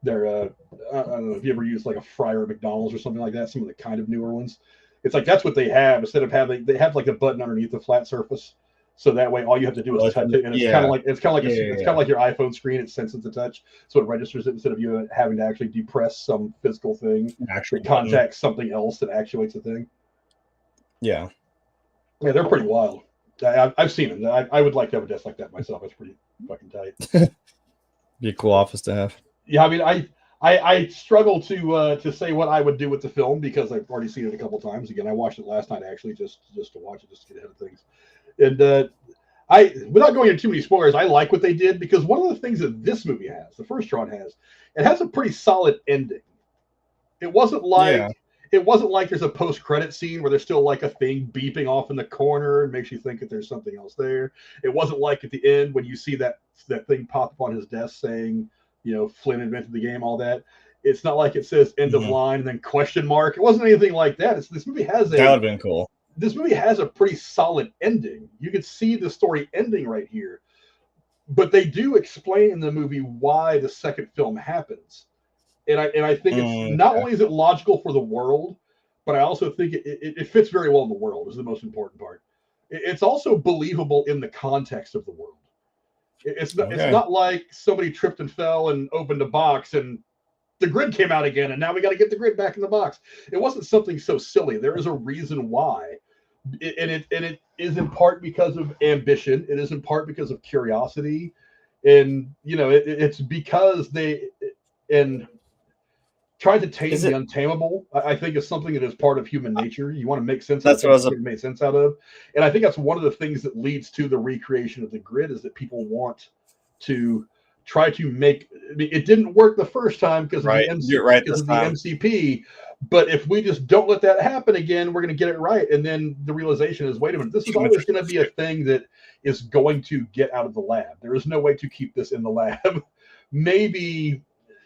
They're I don't know if you ever used like a fryer at McDonald's or something like that, some of the kind of newer ones. It's like that's what they have. Instead of having, they have like a button underneath the flat surface, so that way all you have to do is touch it, and it's kind of like it's kind of like your iPhone screen. It senses the touch, so it registers it instead of you having to actually depress some physical thing that contacts something else that actuates the thing. Yeah, they're pretty wild. I've seen them. I would like to have a desk like that myself. It's pretty fucking tight. Be a cool office to have. Yeah, I mean, I struggle to say what I would do with the film because I've already seen it a couple times. Again, I watched it last night actually just to watch it, just to get ahead of things. And without going into too many spoilers, I like what they did because one of the things that this movie has, the first Tron has, it has a pretty solid ending. It wasn't like there's a post-credit scene where there's still like a thing beeping off in the corner and makes you think that there's something else there. It wasn't like at the end when you see that thing pop up on his desk saying, Flynn invented the game, all that. It's not like it says end of line and then question mark. It wasn't anything like that. This movie has that would have been cool. This movie has a pretty solid ending. You could see the story ending right here, but they do explain in the movie why the second film happens. And I think it's not only is it logical for the world, but I also think it fits very well in the world is the most important part. It's also believable in the context of the world. It's not like somebody tripped and fell and opened a box and the grid came out again and now we got to get the grid back in the box. It wasn't something so silly. There is a reason why. And it is in part because of ambition. It is in part because of curiosity. And, it's because and trying to tame the untamable, I think, is something that is part of human nature. You want to make sense of what you make sense out of. And I think that's one of the things that leads to the recreation of the grid is that people want to try to make. I mean, it didn't work the first time because of Right. the You're right because this of the time. MCP. But if we just don't let that happen again, we're going to get it right. And then the realization is, wait a minute, this is always going to be a thing that is going to get out of the lab. There is no way to keep this in the lab. Maybe,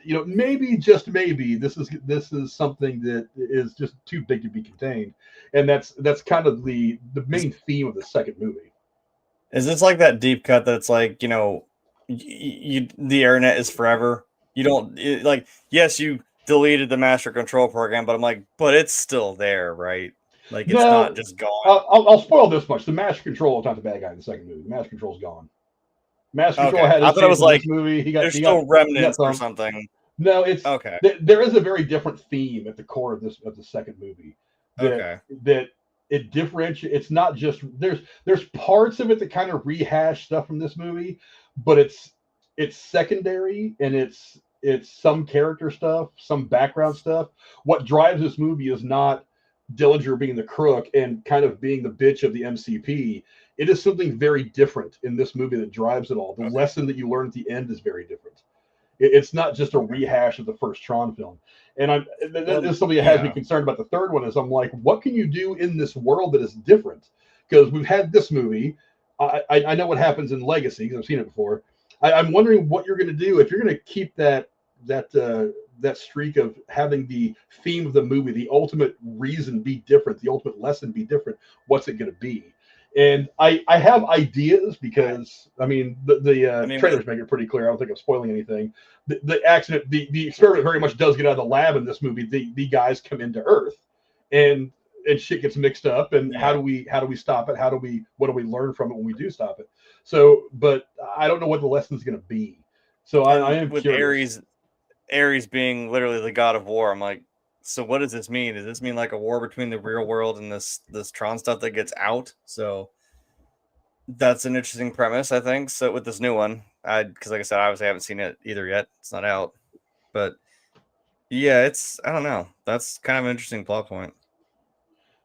maybe just maybe this is something that is just too big to be contained. And that's kind of the main theme of the second movie. Is this like that deep cut that's like, the internet is forever? You don't like, yes, you deleted the master control program, but I'm like, but it's still there, right? Like, it's not just gone. I'll spoil this much. The master control is not the bad guy in the second movie. The master control's gone. Master control had his I thought it was like this movie. there's still remnants or something. No, it's okay. There is a very different theme at the core of the second movie. That it differentiates. It's not just there's parts of it that kind of rehash stuff from this movie, but it's secondary and it's some character stuff, some background stuff. What drives this movie is not Dillinger being the crook and kind of being the bitch of the MCP. It is something very different in this movie that drives it all. The lesson that you learn at the end is very different. It's not just a rehash of the first Tron film. And this is something that has me concerned about the third one is I'm like, what can you do in this world that is different? Because we've had this movie. I know what happens in Legacy because I've seen it before. I'm wondering what you're going to do if you're going to keep that streak of having the theme of the movie, the ultimate reason be different, the ultimate lesson be different. What's it going to be? And I have ideas because the trailers make it pretty clear. I don't think I'm spoiling anything. The accident, the experiment very much does get out of the lab in this movie. The guys come into Earth, and shit gets mixed up. And how do we stop it? What do we learn from it when we do stop it? So, but I don't know what the lesson's going to be. So I am with curious. Ares being literally the god of war. I'm like, so what does this mean? Does this mean like a war between the real world and this Tron stuff that gets out? So that's an interesting premise, I think. So with this new one, because like I said, obviously I haven't seen it either yet. It's not out, but yeah, I don't know. That's kind of an interesting plot point.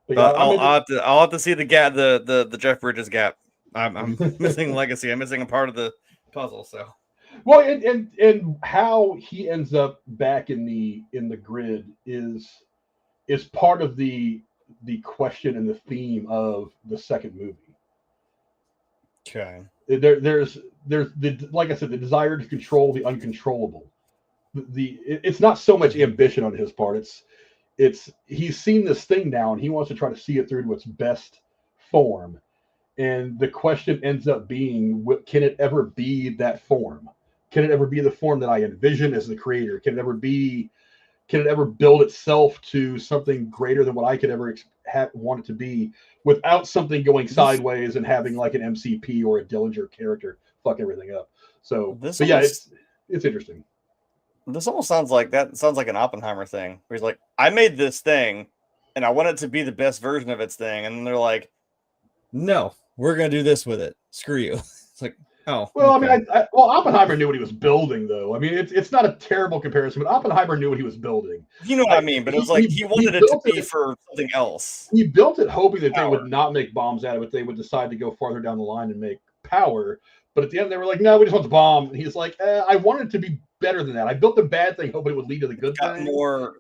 But I'll have to see the gap, the Jeff Bridges gap. I'm missing Legacy. I'm missing a part of the puzzle. So. Well, and how he ends up back in the grid is part of the question and the theme of the second movie. Okay. There's like I said, the desire to control the uncontrollable. It's not so much ambition on his part. It's he's seen this thing now and he wants to try to see it through to its best form. And the question ends up being, can it ever be that form? Can it ever be the form that I envision as the creator? Can it ever build itself to something greater than what I could ever want it to be without something going sideways and having like an MCP or a Dillinger character fuck everything up? So, it's interesting. This almost sounds like an Oppenheimer thing where he's like, I made this thing and I want it to be the best version of its thing. And then they're like, no, we're going to do this with it. Screw you. It's like, oh, well, okay. I mean, Oppenheimer knew what he was building, though. I mean, it's not a terrible comparison, but Oppenheimer knew what he was building. You know what I mean? But it was like he wanted it to be for something else. He built it hoping that they would not make bombs out of it. They would decide to go farther down the line and make power. But at the end, they were like, no, we just want the bomb. And he's like, I wanted it to be better than that. I built the bad thing hoping it would lead to the good thing.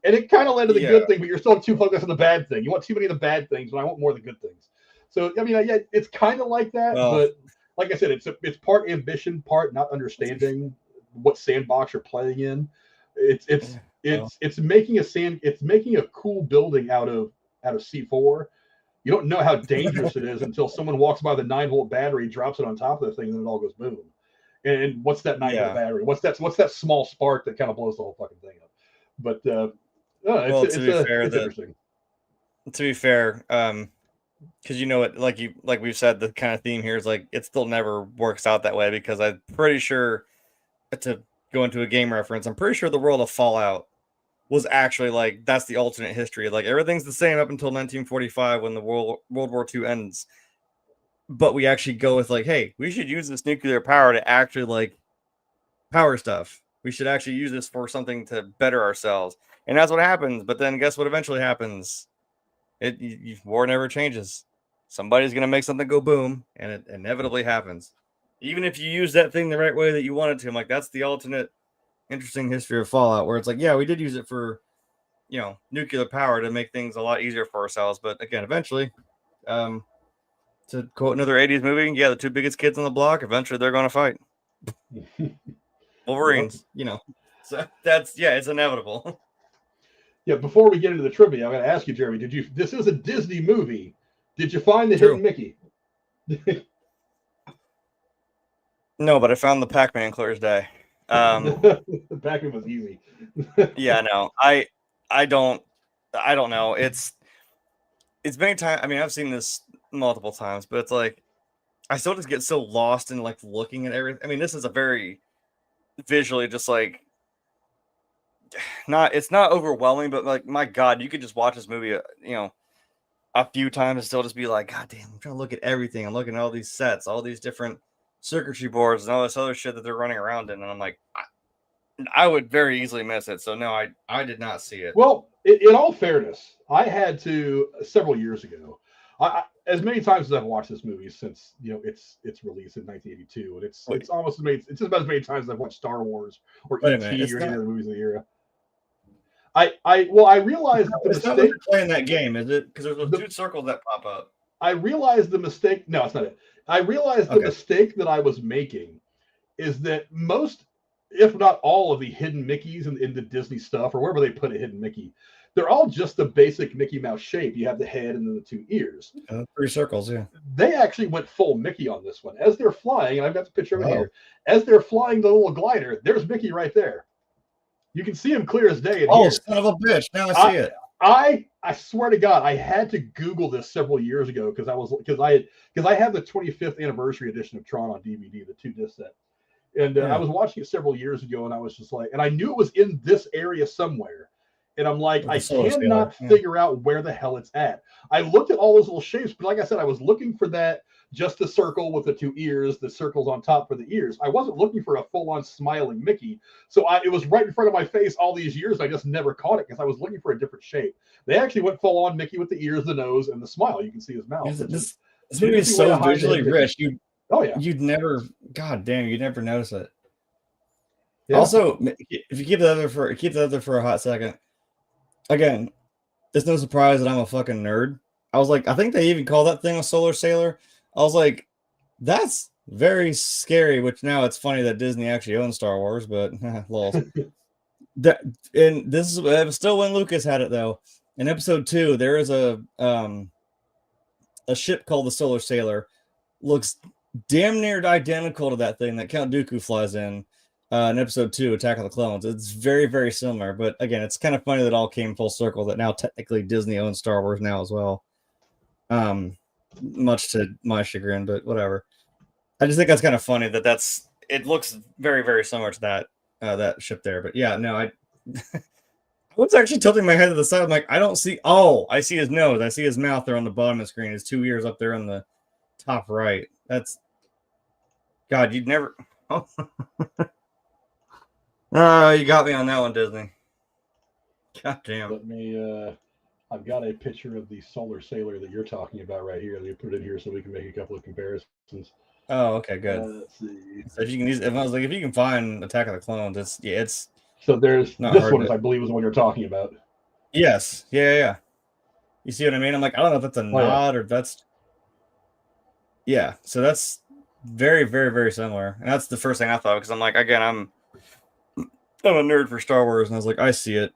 And it kind of led to the good thing, but you're still too focused on the bad thing. You want too many of the bad things, and I want more of the good things. So, I mean, it's kind of like that, but like I said, it's part ambition, part not understanding what sandbox you're playing in. It's making a cool building out of C4. You don't know how dangerous it is until someone walks by the 9-volt battery, drops it on top of the thing, and then it all goes boom. And what's that 9-volt battery? What's that small spark that kind of blows the whole fucking thing up? But it's interesting. To be fair, because like we've said, the kind of theme here is like it still never works out that way, because I'm pretty sure, to go into a game reference, I'm pretty sure the world of Fallout was actually like, that's the alternate history. Like everything's the same up until 1945 when the World War II ends. But we actually go with like, hey, we should use this nuclear power to actually like power stuff. We should actually use this for something to better ourselves. And that's what happens. But then guess what eventually happens? War never changes. Somebody's going to make something go boom, and it inevitably happens. even if you use that thing the right way that you wanted to, I'm like, that's the alternate interesting history of Fallout, where it's like, yeah, we did use it for, nuclear power to make things a lot easier for ourselves. But again, eventually, to quote another 80s movie, yeah, the two biggest kids on the block, eventually they're going to fight. Wolverines, So it's inevitable. Yeah, before we get into the trivia, I'm going to ask you, Jeremy, this is a Disney movie. Did you find the hidden Mickey? No, but I found the Pac-Man clear as day. The Pac-Man was easy. Yeah, no, I don't know. It's many times. I mean, I've seen this multiple times, but it's like I still just get so lost in like looking at everything. I mean, this is a very visually just like it's not overwhelming, but like my God, you could just watch this movie, a few times and still just be like, God damn, I'm trying to look at everything. I'm looking at all these sets, all these different circuitry boards, and all this other shit that they're running around in, and I'm like, I would very easily miss it. So no, I did not see it. Well, in all fairness, I had to several years ago. As many times as I've watched this movie since its release in 1982, and it's just about as many times as I've watched Star Wars or E.T. or any other movies of the era. I realized the mistake. Not like you're playing that game, is it? Because there's those two circles that pop up. I realized the mistake. No, it's not it. I realized the mistake that I was making is that most, if not all, of the hidden Mickeys in the Disney stuff or wherever they put a hidden Mickey, they're all just the basic Mickey Mouse shape. You have the head and then the two ears. 3 circles, yeah. They actually went full Mickey on this one. As they're flying, and I've got the picture over here, as they're flying the little glider, there's Mickey right there. You can see him clear as day. Oh, son of a bitch. Now I see it. I swear to God, I had to Google this several years ago because I had the 25th anniversary edition of Tron on DVD, the 2-disc set. And I was watching it several years ago, and I was just like, and I knew it was in this area somewhere. And I'm like, I cannot figure out where the hell it's at. I looked at all those little shapes, but like I said, I was looking for that, just the circle with the two ears, the circles on top for the ears. I wasn't looking for a full-on smiling Mickey. So it was right in front of my face all these years. I just never caught it because I was looking for a different shape. They actually went full-on Mickey with the ears, the nose, and the smile. You can see his mouth. This movie is so visually rich. You'd never, God damn, you'd never notice it. Yeah. Also, if you keep the other for a hot second, again, it's no surprise that I'm a fucking nerd. I was like, I think they even call that thing a solar sailor. I was like, that's very scary, which now it's funny that Disney actually owns Star Wars, but lol. And this is still when Lucas had it though. In episode 2, there is a ship called the Solar Sailor. Looks damn near identical to that thing that Count Dooku flies in episode 2, Attack of the Clones. It's very, very similar, but again, it's kind of funny that it all came full circle. That now technically Disney owns Star Wars now as well. Much to my chagrin, but whatever. I just think that's kind of funny it looks very, very similar to that ship there. But yeah, no, I was actually tilting my head to the side. I'm like, I don't see. Oh, I see his nose. I see his mouth there on the bottom of the screen. His 2 ears up there on the top right. That's God. You'd never. Oh, you got me on that one, Disney. God damn. Let me. I've got a picture of the Solar Sailor that you're talking about right here. Let me put it in here so we can make a couple of comparisons. Oh, okay, good. Let's see. So if you can find Attack of the Clones, it's. So there's this one, I believe, is the one you're talking about. Yes. Yeah. You see what I mean? I'm like, I don't know if that's a nod or if that's. Yeah. So that's very, very, very similar, and that's the first thing I thought because I'm like, again, I'm a nerd for Star Wars, and I was like, I see it.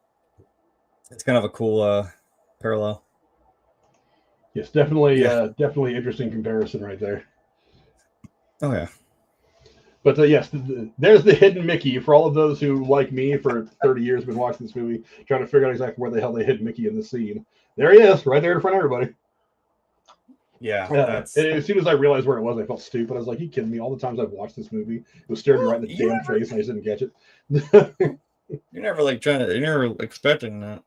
It's kind of a cool parallel. Yes, definitely interesting comparison right there. Oh yeah. But yes, there's the hidden Mickey for all of those who, like me, for 30 years have been watching this movie, trying to figure out exactly where the hell they hid Mickey in the scene. There he is, right there in front of everybody. Yeah. And as soon as I realized where it was, I felt stupid. I was like, "You kidding me?" All the times I've watched this movie, it was staring me right in the damn face, and I just didn't catch it. You're never expecting that.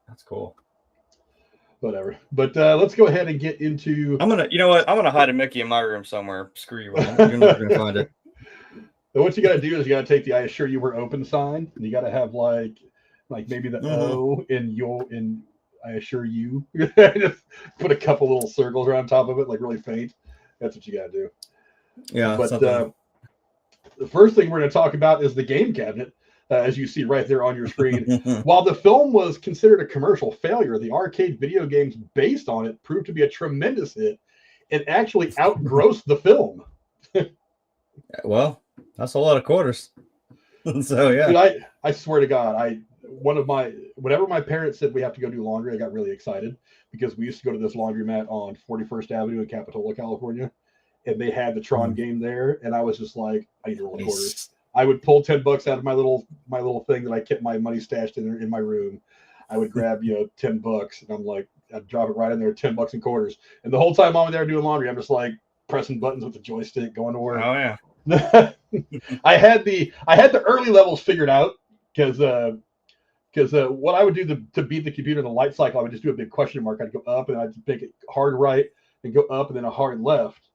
That's cool. Whatever. But let's go ahead and get into. I'm gonna hide a Mickey in my room somewhere. Screw you. You're never gonna find it. So what you gotta do is you gotta take the "I assure you we're open" sign, and you gotta have like maybe the O in "I assure you." Just put a couple little circles around top of it, like really faint. That's what you gotta do. Yeah, But the first thing we're going to talk about is the game cabinet, as you see right there on your screen. While the film was considered a commercial failure, the arcade video games based on it proved to be a tremendous hit and actually outgrossed the film. Well, that's a lot of quarters. So yeah, dude, I swear to God, whenever my parents said we have to go do laundry, I got really excited because we used to go to this laundromat on 41st Avenue in Capitola, California, and they had the Tron game there, and I was just like, I need to roll quarters. I would pull $10 out of my little thing that I kept my money stashed in my room. I would grab $10, and I'm like, I'd drop it right in there, $10 in quarters, and the whole time I'm there doing laundry, I'm just like pressing buttons with the joystick, going to work. Oh yeah. I had the early levels figured out because what I would do to beat the computer in the light cycle, I would just do a big question mark. I'd go up and I'd make it hard right and go up and then a hard left,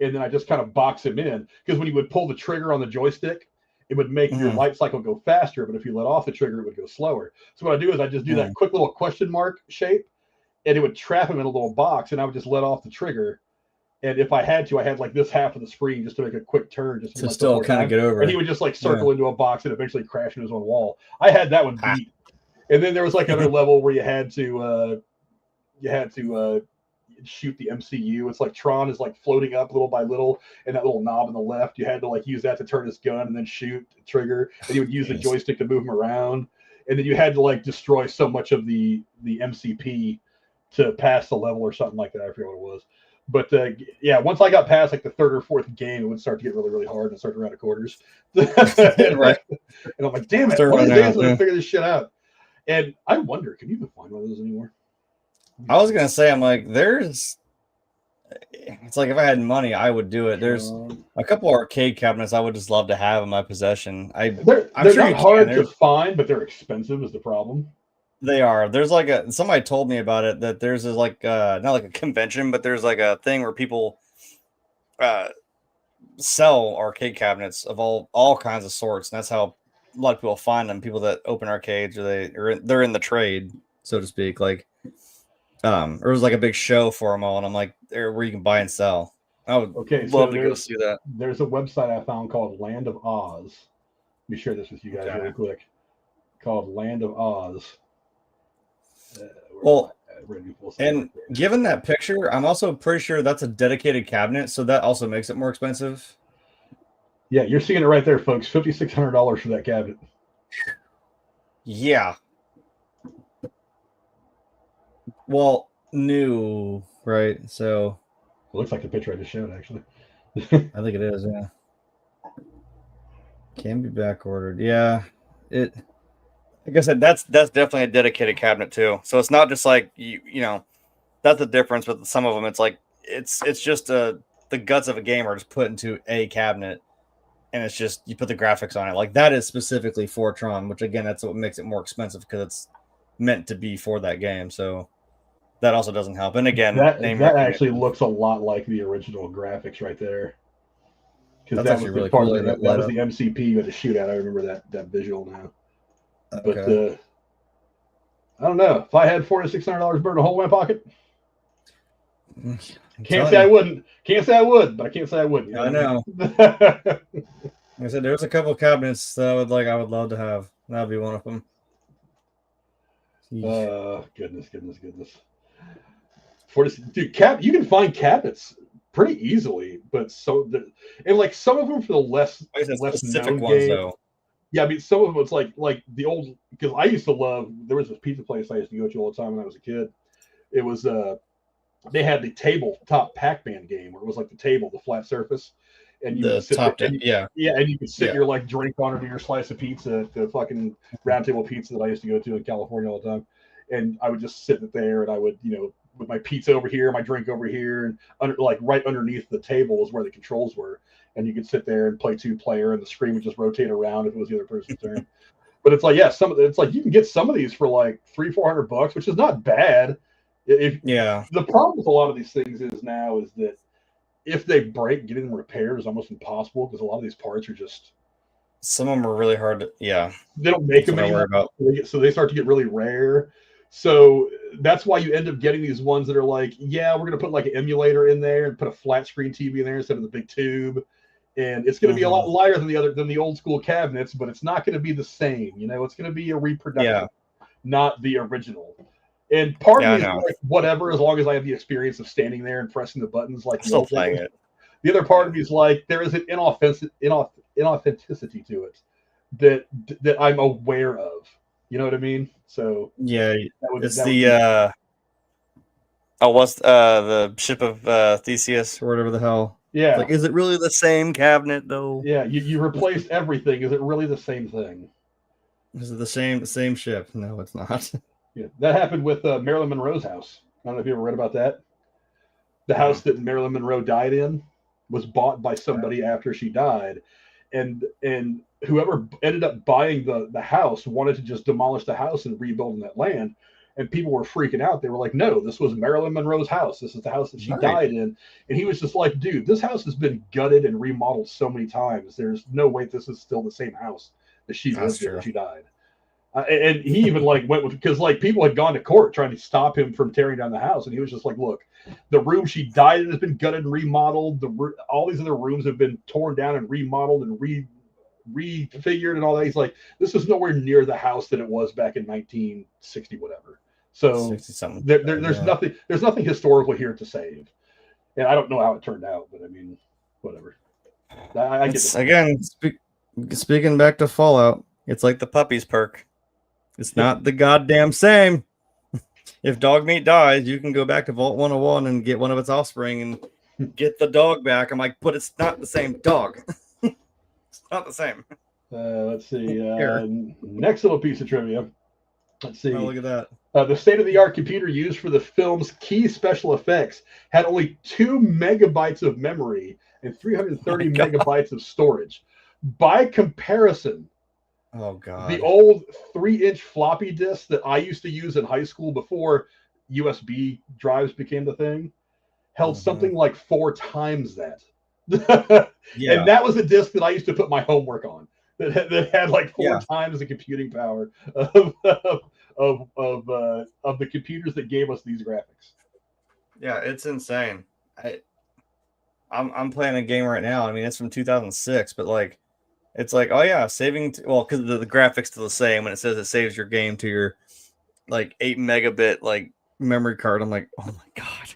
and then I just kind of box him in, because when you would pull the trigger on the joystick, it would make your light cycle go faster, but if you let off the trigger, it would go slower. So what I do is I just do that quick little question mark shape, and it would trap him in a little box, and I would just let off the trigger. And if I had to, I had like this half of the screen just to make a quick turn, just to still kind of get over. And he would just like circle into a box and eventually crash into his own wall. I had that one beat. And then there was like another level where you had to shoot the MCU. It's like Tron is like floating up little by little, and that little knob on the left, you had to like use that to turn his gun and then shoot the trigger. And you would use the joystick to move him around. And then you had to like destroy so much of the MCP to pass the level or something like that. I forget what it was. But once I got past like the third or fourth game, it would start to get really, really hard and start to run out of quarters. Right. And I'm like, damn it, one of the days I'm gonna figure this shit out. And I wonder, can you even find one of those anymore? I was gonna say, I'm like, it's like if I had money, I would do it. There's a couple arcade cabinets I would just love to have in my possession. They're sure not hard to find, but they're expensive is the problem. They are. There's like somebody told me about it, that there's like not like a convention, but there's like a thing where people sell arcade cabinets of all kinds of sorts, and that's how a lot of people find them. People that open arcades, or they're in the trade, so to speak. Like, it was like a big show for them all, and I'm like, where you can buy and sell. I would love to go see that. There's a website I found called Land of Oz. Let me share this with you guys really quick. Called Land of Oz. Well, and given that picture, I'm also pretty sure that's a dedicated cabinet, so that also makes it more expensive. Yeah, you're seeing it right there, folks. $5,600 for that cabinet. Yeah. Well, new, right? So it looks like the picture I just showed, actually. I think it is, yeah. Can be back ordered. Yeah. Like I said, that's definitely a dedicated cabinet too. So it's not just like you know, that's the difference with some of them. It's like it's just the guts of a game are just put into a cabinet, and it's just you put the graphics on it. Like that is specifically for Tron, which again, that's what makes it more expensive, because it's meant to be for that game. So that also doesn't help. And again, that actually looks a lot like the original graphics right there. Because that was really cool. That was the MCP you had to shoot at. I remember that visual now. But I don't know. If I had $400-600 burned a hole in my pocket, can't say I wouldn't. Can't say I would, but I can't say I wouldn't. I know. Like I said, there's a couple of cabinets that I would love to have. That'd be one of them. Goodness. Dude, you can find cabinets pretty easily, but and like some of them for the less known ones, though. Yeah, I mean, some of them it's like the old, because I used to love, there was this pizza place I used to go to all the time when I was a kid. It was they had the tabletop Pac-Man game where it was like the table, the flat surface, and you could sit there, and you could sit your like drink on it or your slice of pizza, the fucking round table pizza that I used to go to in California all the time, and I would just sit there and I would with my pizza over here, my drink over here, and right underneath the table is where the controls were. And you could sit there and play 2-player, and the screen would just rotate around if it was the other person's turn. But it's like, it's like you can get some of these for like $300-400, which is not bad. The problem with a lot of these things is that if they break, getting them repaired is almost impossible, because a lot of these parts are just, some of them are really hard to, they don't make them anymore. So they start to get really rare. So that's why you end up getting these ones that are like, yeah, we're gonna put like an emulator in there and put a flat screen TV in there instead of the big tube, and it's gonna be a lot lighter than the old school cabinets, but it's not gonna be the same. You know, it's gonna be a reproduction, not the original. And part of me is like, whatever, as long as I have the experience of standing there and pressing the buttons like still playing it. The other part of me is like, there is an inauthenticity to it that I'm aware of. You know what I mean? So yeah, it's the what's the ship of Theseus or whatever the hell. Yeah, like, is it really the same cabinet though? Yeah, you replaced everything. Is it really the same thing? Is it the same ship? No, it's not. Yeah, that happened with Marilyn Monroe's house. I don't know if you ever read about that. The house that Marilyn Monroe died in was bought by somebody after she died, and whoever ended up buying the house wanted to just demolish the house and rebuild on that land. And people were freaking out. They were like, no, this was Marilyn Monroe's house. This is the house that she died in. And he was just like, dude, this house has been gutted and remodeled so many times. There's no way this is still the same house that she lived in when she died. And he even like went with, because like people had gone to court trying to stop him from tearing down the house. And he was just like, look, the room she died in has been gutted and remodeled. All these other rooms have been torn down and remodeled and refigured and all that. He's like, this is nowhere near the house that it was back in 1960, whatever. So there's nothing historical here to save, and I don't know how it turned out, but I mean, whatever. I get this. Again, speaking back to Fallout, it's like the puppies perk. It's not the goddamn same. If dog meat dies, you can go back to Vault 101 and get one of its offspring and get the dog back. I'm like, but it's not the same dog. It's not the same. Let's see. Next little piece of trivia. Let's see. Oh, look at that. The state-of-the-art computer used for the film's key special effects had only 2 megabytes of memory and 330 megabytes of storage. By comparison, the old 3-inch floppy disk that I used to use in high school before USB drives became the thing held something like 4 times that. And that was a disk that I used to put my homework on. That had like 4 times the computing power of the computers that gave us these graphics. Yeah, it's insane. I'm playing a game right now. I mean, it's from 2006, but like, it's like, oh yeah, saving. Because the graphics still the same, and it says it saves your game to your like 8 megabit like memory card. I'm like, oh my god,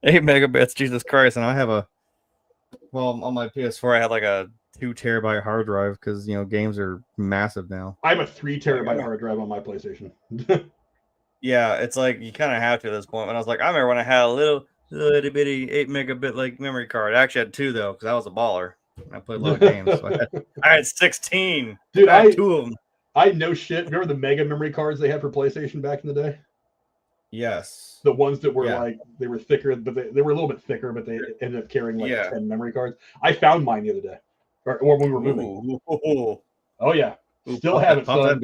8 megabits, Jesus Christ! And I have on my PS4, I had like a 2 terabyte hard drive because games are massive now. I have a 3 terabyte hard drive on my PlayStation. Yeah, it's like you kind of have to at this point. And I was like, I remember when I had a little bitty 8 megabit like memory card. I actually had 2 though because I was a baller. I played a lot of games. So I had 16. Dude, I had 2 of them. I know shit. Remember the mega memory cards they had for PlayStation back in the day? Yes. The ones that were like, they were thicker, but they were a little bit thicker, but they ended up carrying like 10 memory cards. I found mine the other day. Or when we were moving. Oh yeah. Still have it, son.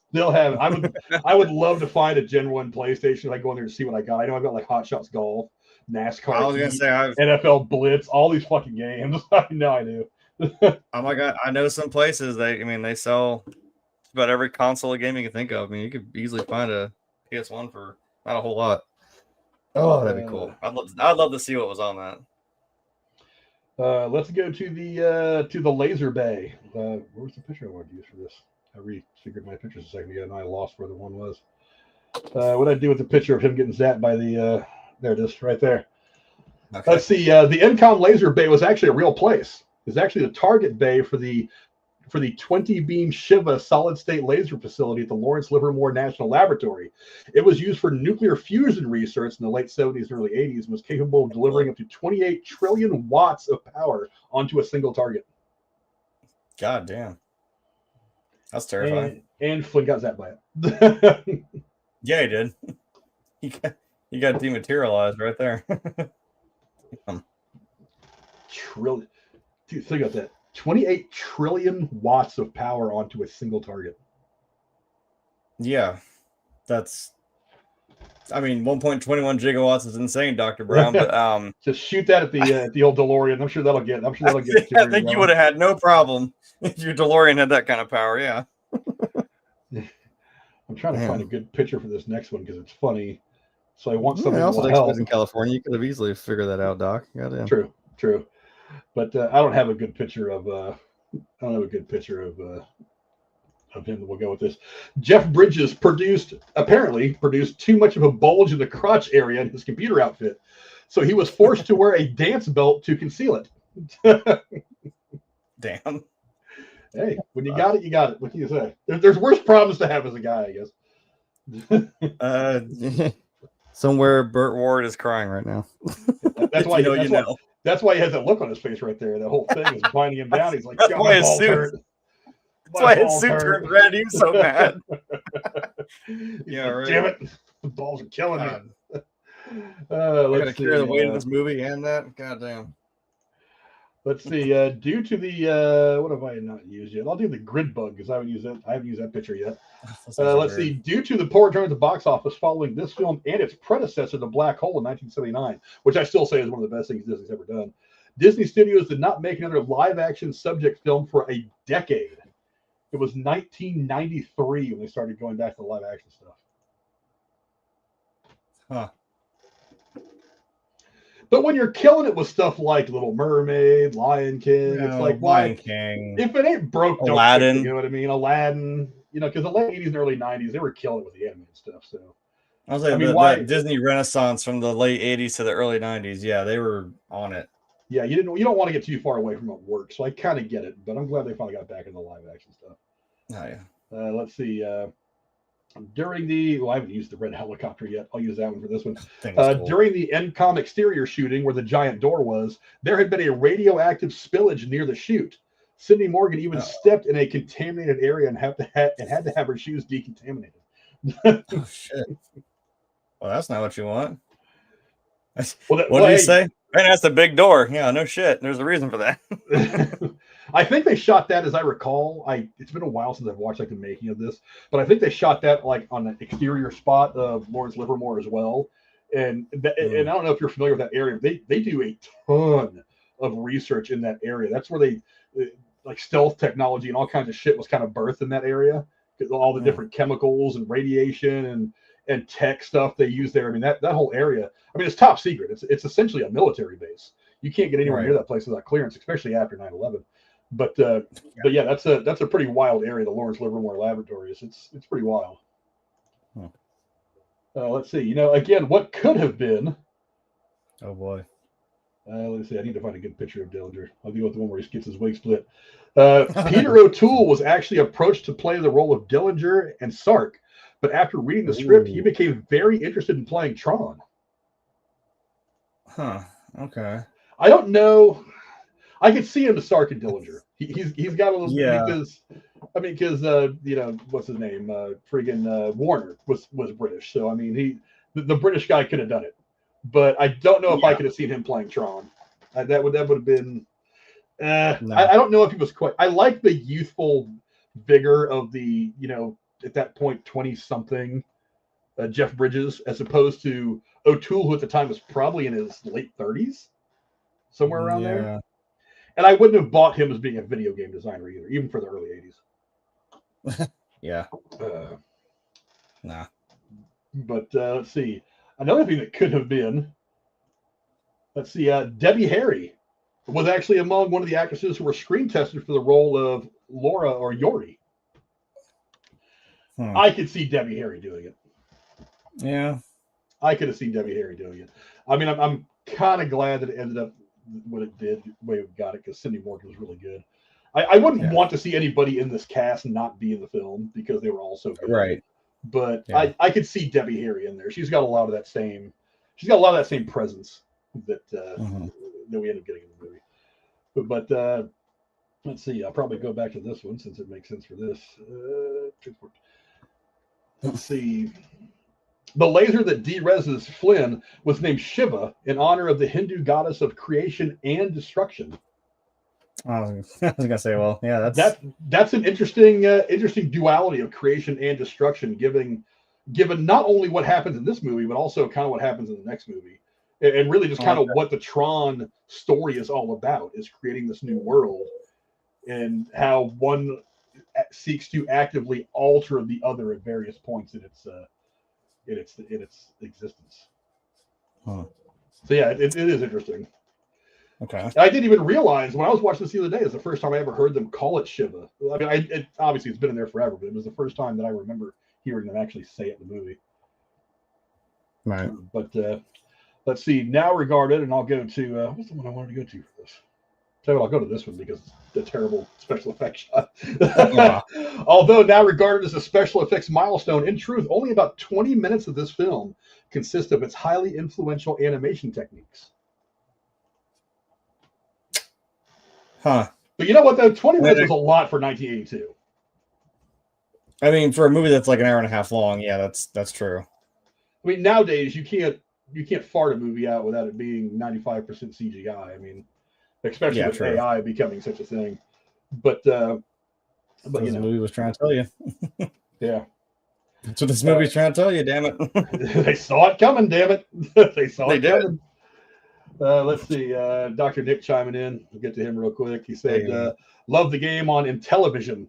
Still have it. I would love to find a Gen 1 PlayStation. I go in there to see what I got. I know I've got like Hot Shots Golf, NASCAR, I was gonna say NFL Blitz, all these fucking games. I know I do. Oh my god, I know some places they sell about every console of gaming you can think of. I mean, you could easily find a PS1 for not a whole lot. Oh, that'd be cool. I'd love to see what was on that. Let's go to the laser bay. Where's the picture I wanted to use for this? I refigured my pictures a second ago, and I lost where the one was. What did I do with the picture of him getting zapped by the? There it is, right there. Okay. Let's see. The Encom laser bay was actually a real place. It's actually the target bay for the 20-beam Shiva solid-state laser facility at the Lawrence Livermore National Laboratory. It was used for nuclear fusion research in the late 70s and early 80s and was capable of delivering up to 28 trillion watts of power onto a single target. God damn. That's terrifying. And Flynn got zapped by it. Yeah, he did. He got dematerialized right there. Trillion. Dude, think about that. 28 trillion watts of power onto a single target. Yeah. That's, 1.21 gigawatts is insane, Dr. Brown. But just shoot that at the old DeLorean. I'm sure that'll get. I think you would have had no problem if your DeLorean had that kind of power. Yeah. I'm trying to find a good picture for this next one because it's funny. So I want Yeah, something it also that will takes help. place in California. You could have easily figured that out, Doc. Goddamn. True. But I don't have a good picture of him. We'll go with this. Jeff Bridges apparently produced too much of a bulge in the crotch area in his computer outfit, so he was forced to wear a dance belt to conceal it. Damn. Hey, when you got it, you got it. What can you say? There's worse problems to have as a guy, I guess. Somewhere Burt Ward is crying right now. That's why That's why he has that look on his face right there. That whole thing is binding him down. He's like, that's why his suit. That's why his suit turned red. He was so mad. Yeah, right. Damn it! The balls are killing me. I gotta carry the weight of this movie and that. Goddamn. Let's see. Due to the what have I not used yet? I'll do the grid bug because I haven't used that picture yet. Let's see. Due to the poor return at the box office following this film and its predecessor, The Black Hole, in 1979, which I still say is one of the best things Disney's ever done, Disney Studios did not make another live-action subject film for a decade. It was 1993 when they started going back to the live-action stuff. Huh. But when you're killing it with stuff like Little Mermaid, Lion King, it's like, Lion King. If it ain't broke, don't Aladdin. fix it, you know what I mean? Aladdin, because the late 80s and early 90s, they were killing it with the animated stuff. So I was like, that Disney Renaissance from the late 80s to the early 90s, yeah, they were on it. Yeah, you don't want to get too far away from what works, so I kind of get it, but I'm glad they finally got back into the live action stuff. Oh yeah. Let's see. During I haven't used the red helicopter yet. I'll use that one for this one. Cool. During the NCOM exterior shooting where the giant door was, there had been a radioactive spillage near the shoot. Cindy Morgan even stepped in a contaminated area and had to have her shoes decontaminated. Oh shit! Well, that's not what you want. What did he say? Man, that's a big door. Yeah, no shit. There's a reason for that. I think they shot that, as I recall. It's been a while since I've watched the making of this, but I think they shot that on an exterior spot of Lawrence Livermore as well. And I don't know if you're familiar with that area. They do a ton of research in that area. That's where they stealth technology and all kinds of shit was kind of birthed in that area. All the different chemicals and radiation and tech stuff they use there. I mean, that whole area. I mean, it's top secret. It's essentially a military base. You can't get anywhere near that place without clearance, especially after 9/11. But yeah, that's a pretty wild area. The Lawrence Livermore Laboratories. It's pretty wild. Let's see. Again, what could have been? Oh boy. Let's see. I need to find a good picture of Dillinger. I'll deal with the one where he gets his wig split. Peter O'Toole was actually approached to play the role of Dillinger and Sark, but after reading the script, he became very interested in playing Tron. Huh. Okay. I don't know. I could see him as Sark and Dillinger. He's got a little because what's his name? Friggin' Warner was British, so I mean the British guy could have done it, but I don't know if I could have seen him playing Tron. That would have been. No. I don't know if he was quite. I like the youthful vigor of the at that point 20-something Jeff Bridges, as opposed to O'Toole, who at the time was probably in his late 30s, somewhere around there. And I wouldn't have bought him as being a video game designer either, even for the early 80s. Yeah. Nah. But let's see. Another thing that could have been, Debbie Harry was actually among one of the actresses who were screen tested for the role of Laura or Yori. I could see Debbie Harry doing it. Yeah. I could have seen Debbie Harry doing it. I mean, I'm kind of glad that it ended up what it did, the way we got it, because Cindy Morgan was really good. I wouldn't want to see anybody in this cast not be in the film because they were all so good. Right. But I could see Debbie Harry in there. She's got a lot of that same presence that that we end up getting in the movie. But let's see. I'll probably go back to this one since it makes sense for this. Let's see. The laser that dereses Flynn was named Shiva in honor of the Hindu goddess of creation and destruction. I was gonna say, well, yeah, that's an interesting duality of creation and destruction, given not only what happens in this movie, but also kind of what happens in the next movie, and really just kind of what the Tron story is all about, is creating this new world, and how one seeks to actively alter the other at various points in its existence. Huh. So yeah, it is interesting. Okay. And I didn't even realize when I was watching this the other day, it's the first time I ever heard them call it Shiva. I mean, obviously it's been in there forever, but it was the first time that I remember hearing them actually say it in the movie. Right. But let's see. Now regarded, and I'll go to what's the one I wanted to go to for this? Tell you what, I'll go to this one because it's the terrible special effects shot. Although now regarded as a special effects milestone, in truth, only about 20 minutes of this film consist of its highly influential animation techniques. Huh. But you know what, though? 20 minutes was a lot for 1982. I mean, for a movie that's like an hour and a half long, yeah, that's true. I mean, nowadays you can't fart a movie out without it being 95% CGI. I mean, especially with AI becoming such a thing. But you know, the movie was trying to tell you. Yeah. That's what this movie's trying to tell you, damn it. They saw it coming, damn it. They saw it coming. Let's see. Dr. Nick chiming in. We'll get to him real quick. He said, love the game on Intellivision.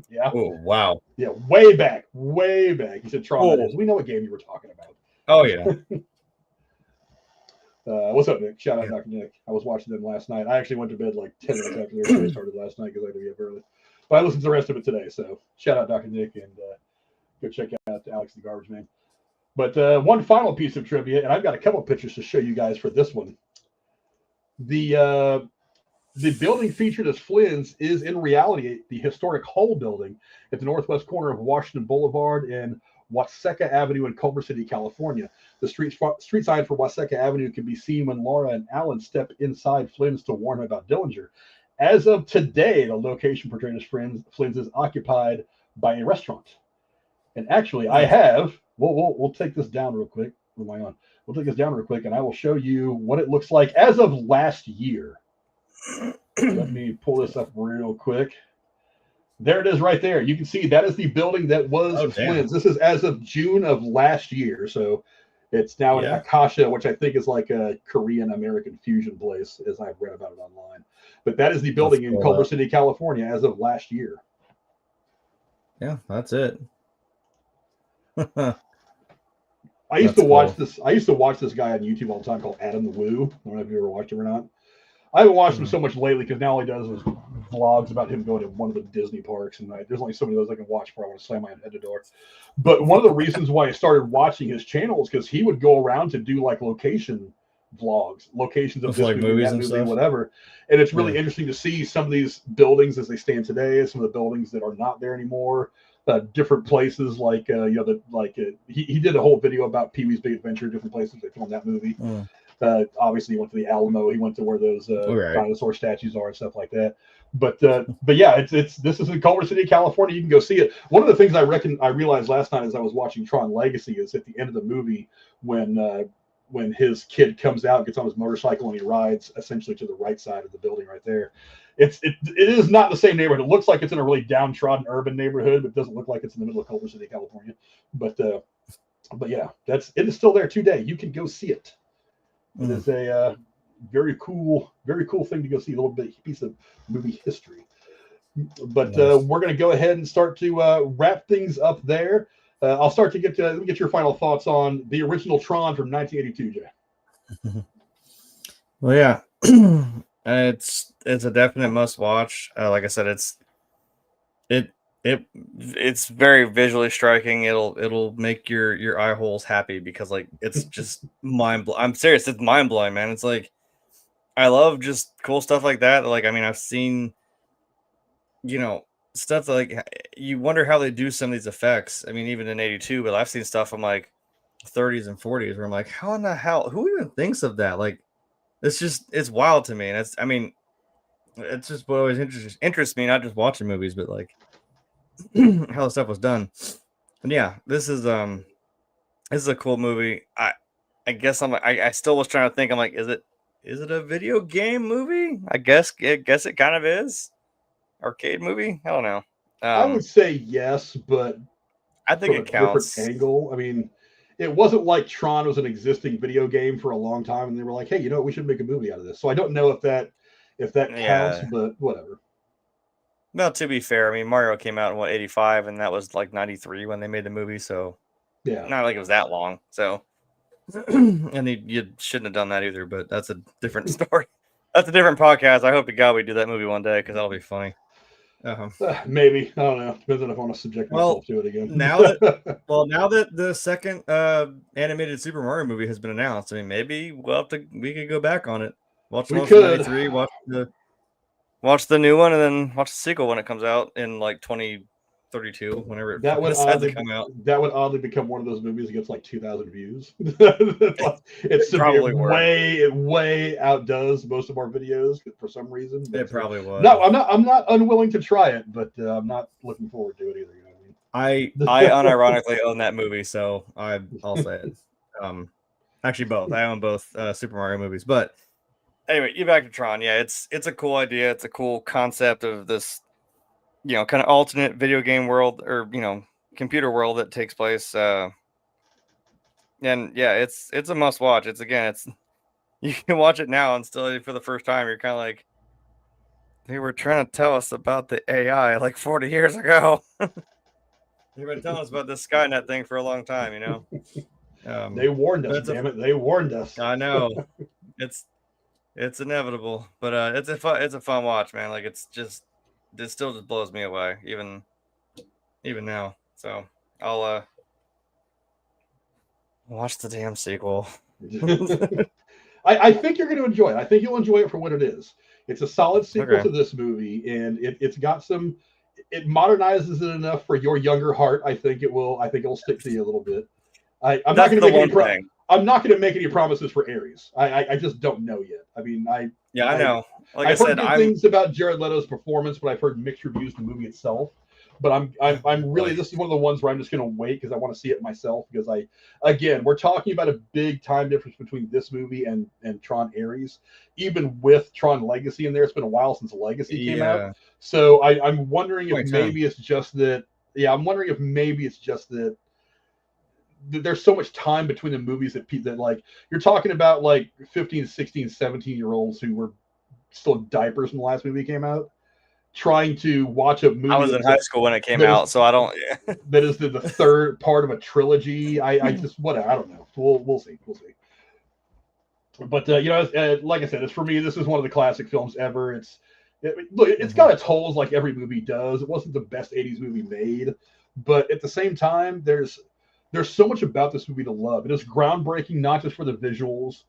Yeah. Oh, wow. Yeah, way back. He said Tron. That is. We know what game you were talking about. Oh, yeah. What's up, Nick? Shout out Dr. Nick. I was watching them last night. I actually went to bed like 10 minutes after their show started last night because I had to be up early. But I listened to the rest of it today. So shout out Dr. Nick and go check out Alex the Garbage Man. But one final piece of trivia, and I've got a couple of pictures to show you guys for this one. The building featured as Flynn's is in reality the historic Hull building at the northwest corner of Washington Boulevard and Waseca Avenue in Culver City, California. The street sign for Waseca Avenue can be seen when Laura and Alan step inside Flynn's to warn him about Dillinger. As of today, the location portrayed as Flynn's is occupied by a restaurant. And actually, I have. We'll take this down real quick. What am I on? We'll take this down real quick, and I will show you what it looks like as of last year. Let me pull this up real quick. There it is right there. You can see that is the building that was Flynn's. This is as of June of last year. So it's now in Akasha, which I think is like a Korean-American fusion place, as I've read about it online. But that is the building in Culver City, California, as of last year. Yeah, that's it. I used to watch this guy on YouTube all the time called Adam the Woo. I don't know if you ever watched him or not. I haven't watched him so much lately because now all he does is vlogs about him going to one of the Disney parks, and there's only so many of those I can watch before I want to slam my head at the door. But one of the reasons why I started watching his channel is because he would go around to do like location vlogs, locations of this like movie, movies that and movie, stuff. whatever. And it's really interesting to see some of these buildings as they stand today, some of the buildings that are not there anymore. Different places like he did a whole video about Pee-wee's Big Adventure, different places they filmed that movie. Obviously he went to the Alamo, he went to where those dinosaur statues are and stuff like that. But yeah, this is in Culver City, California. You can go see it. One of the things I realized last night as I was watching Tron Legacy is at the end of the movie when his kid comes out, gets on his motorcycle, and he rides essentially to the right side of the building right there. It is not the same neighborhood. It looks like it's in a really downtrodden urban neighborhood, but it doesn't look like it's in the middle of Culver City, California. But yeah, it is still there today. You can go see it. It is a very cool thing to go see, a little bit piece of movie history. But we're going to go ahead and start to wrap things up there. I'll start to get your final thoughts on the original Tron from 1982, Jay. Well, yeah, it's a definite must watch. Like I said, it's very visually striking. It'll make your eye holes happy because like it's just I'm serious. It's mind blowing, man. It's like I love just cool stuff like that. Like I mean, I've seen stuff that, like, you wonder how they do some of these effects. I mean, even in 82, but I've seen stuff from like 30s and 40s where I'm like, how in the hell, who even thinks of that? Like, it's wild to me. And it's just what always interests me, not just watching movies, but like how the stuff was done. And yeah, this is a cool movie. I guess I still was trying to think. I'm like, is it a video game movie? I guess it kind of is. Arcade movie? I don't know. I would say yes, but I think it counts. Different angle. I mean, it wasn't like Tron was an existing video game for a long time, and they were like, "Hey, you know what? We should make a movie out of this." So I don't know if that counts, but whatever. Well, to be fair, I mean, Mario came out in what, 85, and that was like 93 when they made the movie, so Yeah. not like it was that long. So, and you shouldn't have done that either, but that's a different story. That's a different podcast. I hope to God we do that movie one day because that'll be funny. Maybe, I don't know. Depends on if I want to subject myself to it again. now that the second animated Super Mario movie has been announced, I mean, maybe we could go back on it. Watch the one from 93, watch the new one, and then watch the sequel when it comes out in like 2032, whenever it decides to come out. That would oddly become one of those movies that gets like 2,000 views. It's severe, way outdoes most of our videos for some reason. It probably was. No, I'm not unwilling to try it, but I'm not looking forward to it either. You know what I mean? I unironically own that movie, so I'll say it. Actually, both. I own both Super Mario movies, but anyway, you back to Tron. Yeah, it's a cool idea. It's a cool concept of this, kind of alternate video game world or computer world that takes place. And yeah, it's a must watch. You can watch it now and still for the first time you're kind of like, they were trying to tell us about the AI like 40 years ago. They've been telling us about this Skynet thing for a long time, they warned us, damn it. They warned us. I know. It's inevitable, but it's a fun watch, man. Like it still just blows me away, even now. So I'll watch the damn sequel. I think you're going to enjoy it. I think you'll enjoy it for what it is. It's a solid sequel to this movie, and it's got some. It modernizes it enough for your younger heart. I think it'll stick to you a little bit. I'm not going to make any promises for Ares. I just don't know yet. I mean, I know. Like I've heard good things about Jared Leto's performance, but I've heard mixed reviews of the movie itself. But I'm really, this is one of the ones where I'm just going to wait because I want to see it myself. Because we're talking about a big time difference between this movie and Tron Ares. Even with Tron Legacy in there, it's been a while since Legacy came out. So I'm wondering if maybe it's just that. Yeah, I'm wondering if maybe it's just that there's so much time between the movies that like you're talking about like 15, 16, 17-year-olds who were still in diapers when the last movie came out, trying to watch a movie. I was in high school when it came out, so I don't. That is the third part of a trilogy. I just I don't know. We'll see. But like I said, it's for me. This is one of the classic films ever. It's got its holes like every movie does. It wasn't the best '80s movie made, but at the same time, there's so much about this movie to love. It is groundbreaking, not just for the visuals,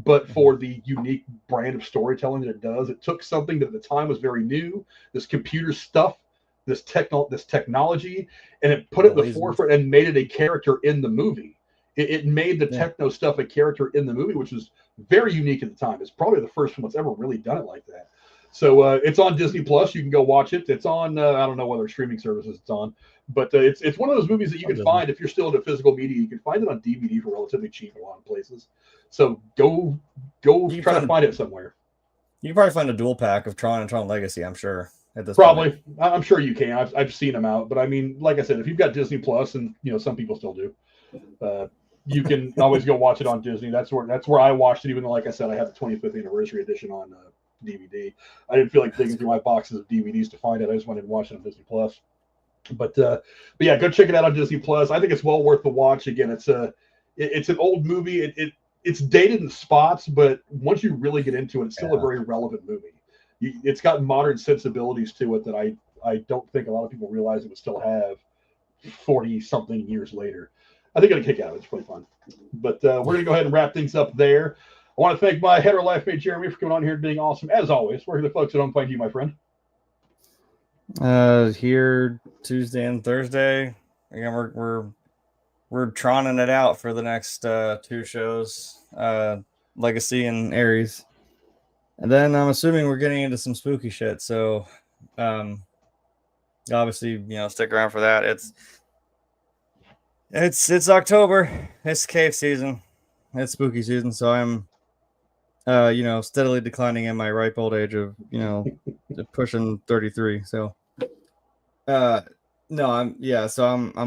but for the unique brand of storytelling that it does. It took something that at the time was very new, this computer stuff, this technology, and it put it in the forefront and made it a character in the movie. It made the techno stuff a character in the movie, which was very unique at the time. It's probably the first one that's ever really done it like that. So it's on Disney Plus. You can go watch it. It's on I don't know whether streaming services it's on, but it's one of those movies that you can find if you're still into physical media. You can find it on DVD for relatively cheap in a lot of places. So go try to find it somewhere. You can probably find a dual pack of Tron and Tron Legacy, I'm sure. At this point. I'm sure you can. I've seen them out, but I mean, like I said, if you've got Disney Plus, and some people still do, you can always go watch it on Disney. That's where I watched it. Even though, like I said, I have the 25th anniversary edition on DVD. I didn't feel like digging through my boxes of DVDs to find it. I just went and watched it on Disney Plus. But yeah, go check it out on Disney Plus. I think it's well worth the watch. Again, it's an old movie. It's dated in spots, but once you really get into it, it's still a very relevant movie. It's got modern sensibilities to it that I don't think a lot of people realize it would still have 40-something years later. I think it'll kick out. It's pretty fun. But we're going to go ahead and wrap things up there. I want to thank my hetero life mate Jeremy for coming on here and being awesome. As always, where can the folks at home find you, my friend? Here Tuesday and Thursday. Again, we're troning it out for the next 2 shows, Legacy and Ares. And then I'm assuming we're getting into some spooky shit. So obviously, stick around for that. It's October. It's cave season. It's spooky season. So I'm steadily declining in my ripe old age of, pushing 33. So, I'm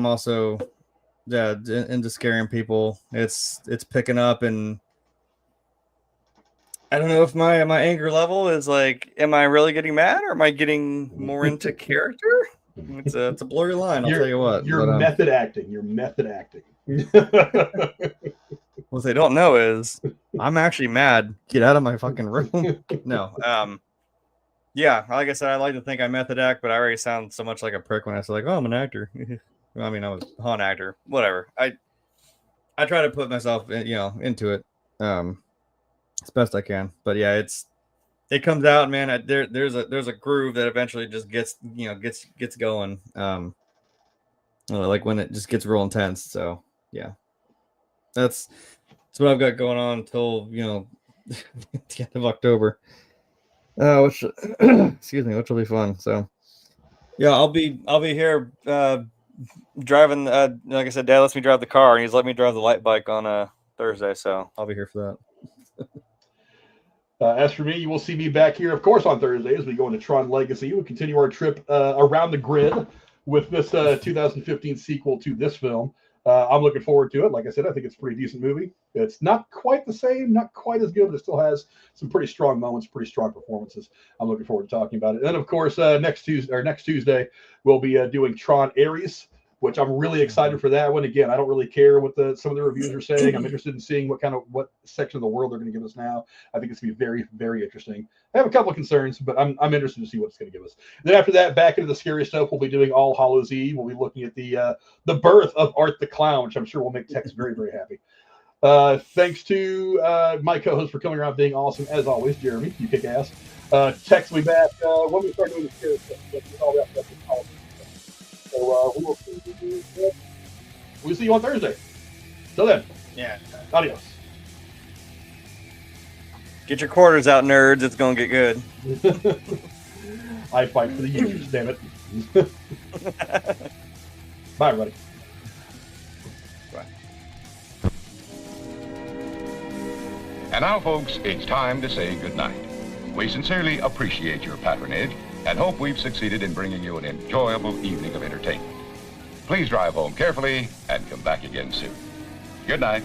also, into scaring people. It's picking up, and I don't know if my anger level is like, am I really getting mad or am I getting more into character? It's a blurry line, I'll tell you what. You're method acting. You're method acting. What they don't know is I'm actually mad. Get out of my fucking room. No. Yeah, like I said, I like to think I method act, but I already sound so much like a prick when I say like, oh, I'm an actor. I mean, I was an actor. Whatever. I try to put myself, into it as best I can. But yeah, it comes out, man. There's a groove that eventually just gets going. Like when it just gets real intense. So yeah, that's what I've got going on until the end of October. Which excuse me, which will be fun. So yeah, I'll be here driving. Like I said, Dad lets me drive the car, and he's let me drive the light bike on Thursday. So I'll be here for that. As for me, you will see me back here, of course, on Thursday as we go into Tron Legacy. We'll continue our trip around the grid with this 2015 sequel to this film. I'm looking forward to it. Like I said, I think it's a pretty decent movie. It's not quite the same, not quite as good, but it still has some pretty strong moments, pretty strong performances. I'm looking forward to talking about it. And then, of course, next Tuesday, we'll be doing Tron Ares, which I'm really excited for that one. Again, I don't really care what some of the reviews are saying. I'm interested in seeing what section of the world they're going to give us now. I think it's going to be very, very interesting. I have a couple of concerns, but I'm interested to see what it's going to give us. Then after that, back into the scary stuff, we'll be doing All Hallows Eve. We'll be looking at the birth of Art the Clown, which I'm sure will make Tex very, very happy. Thanks to my co-host for coming around being awesome, as always, Jeremy. You kick ass. Tex will be back when we start doing the scary stuff. So we'll see you on Thursday. Till then. Yeah. Adios. Get your quarters out, nerds. It's going to get good. I fight for the users, damn it. Bye, everybody. Bye. And now, folks, it's time to say goodnight. We sincerely appreciate your patronage and hope we've succeeded in bringing you an enjoyable evening of entertainment. Please drive home carefully and come back again soon. Good night.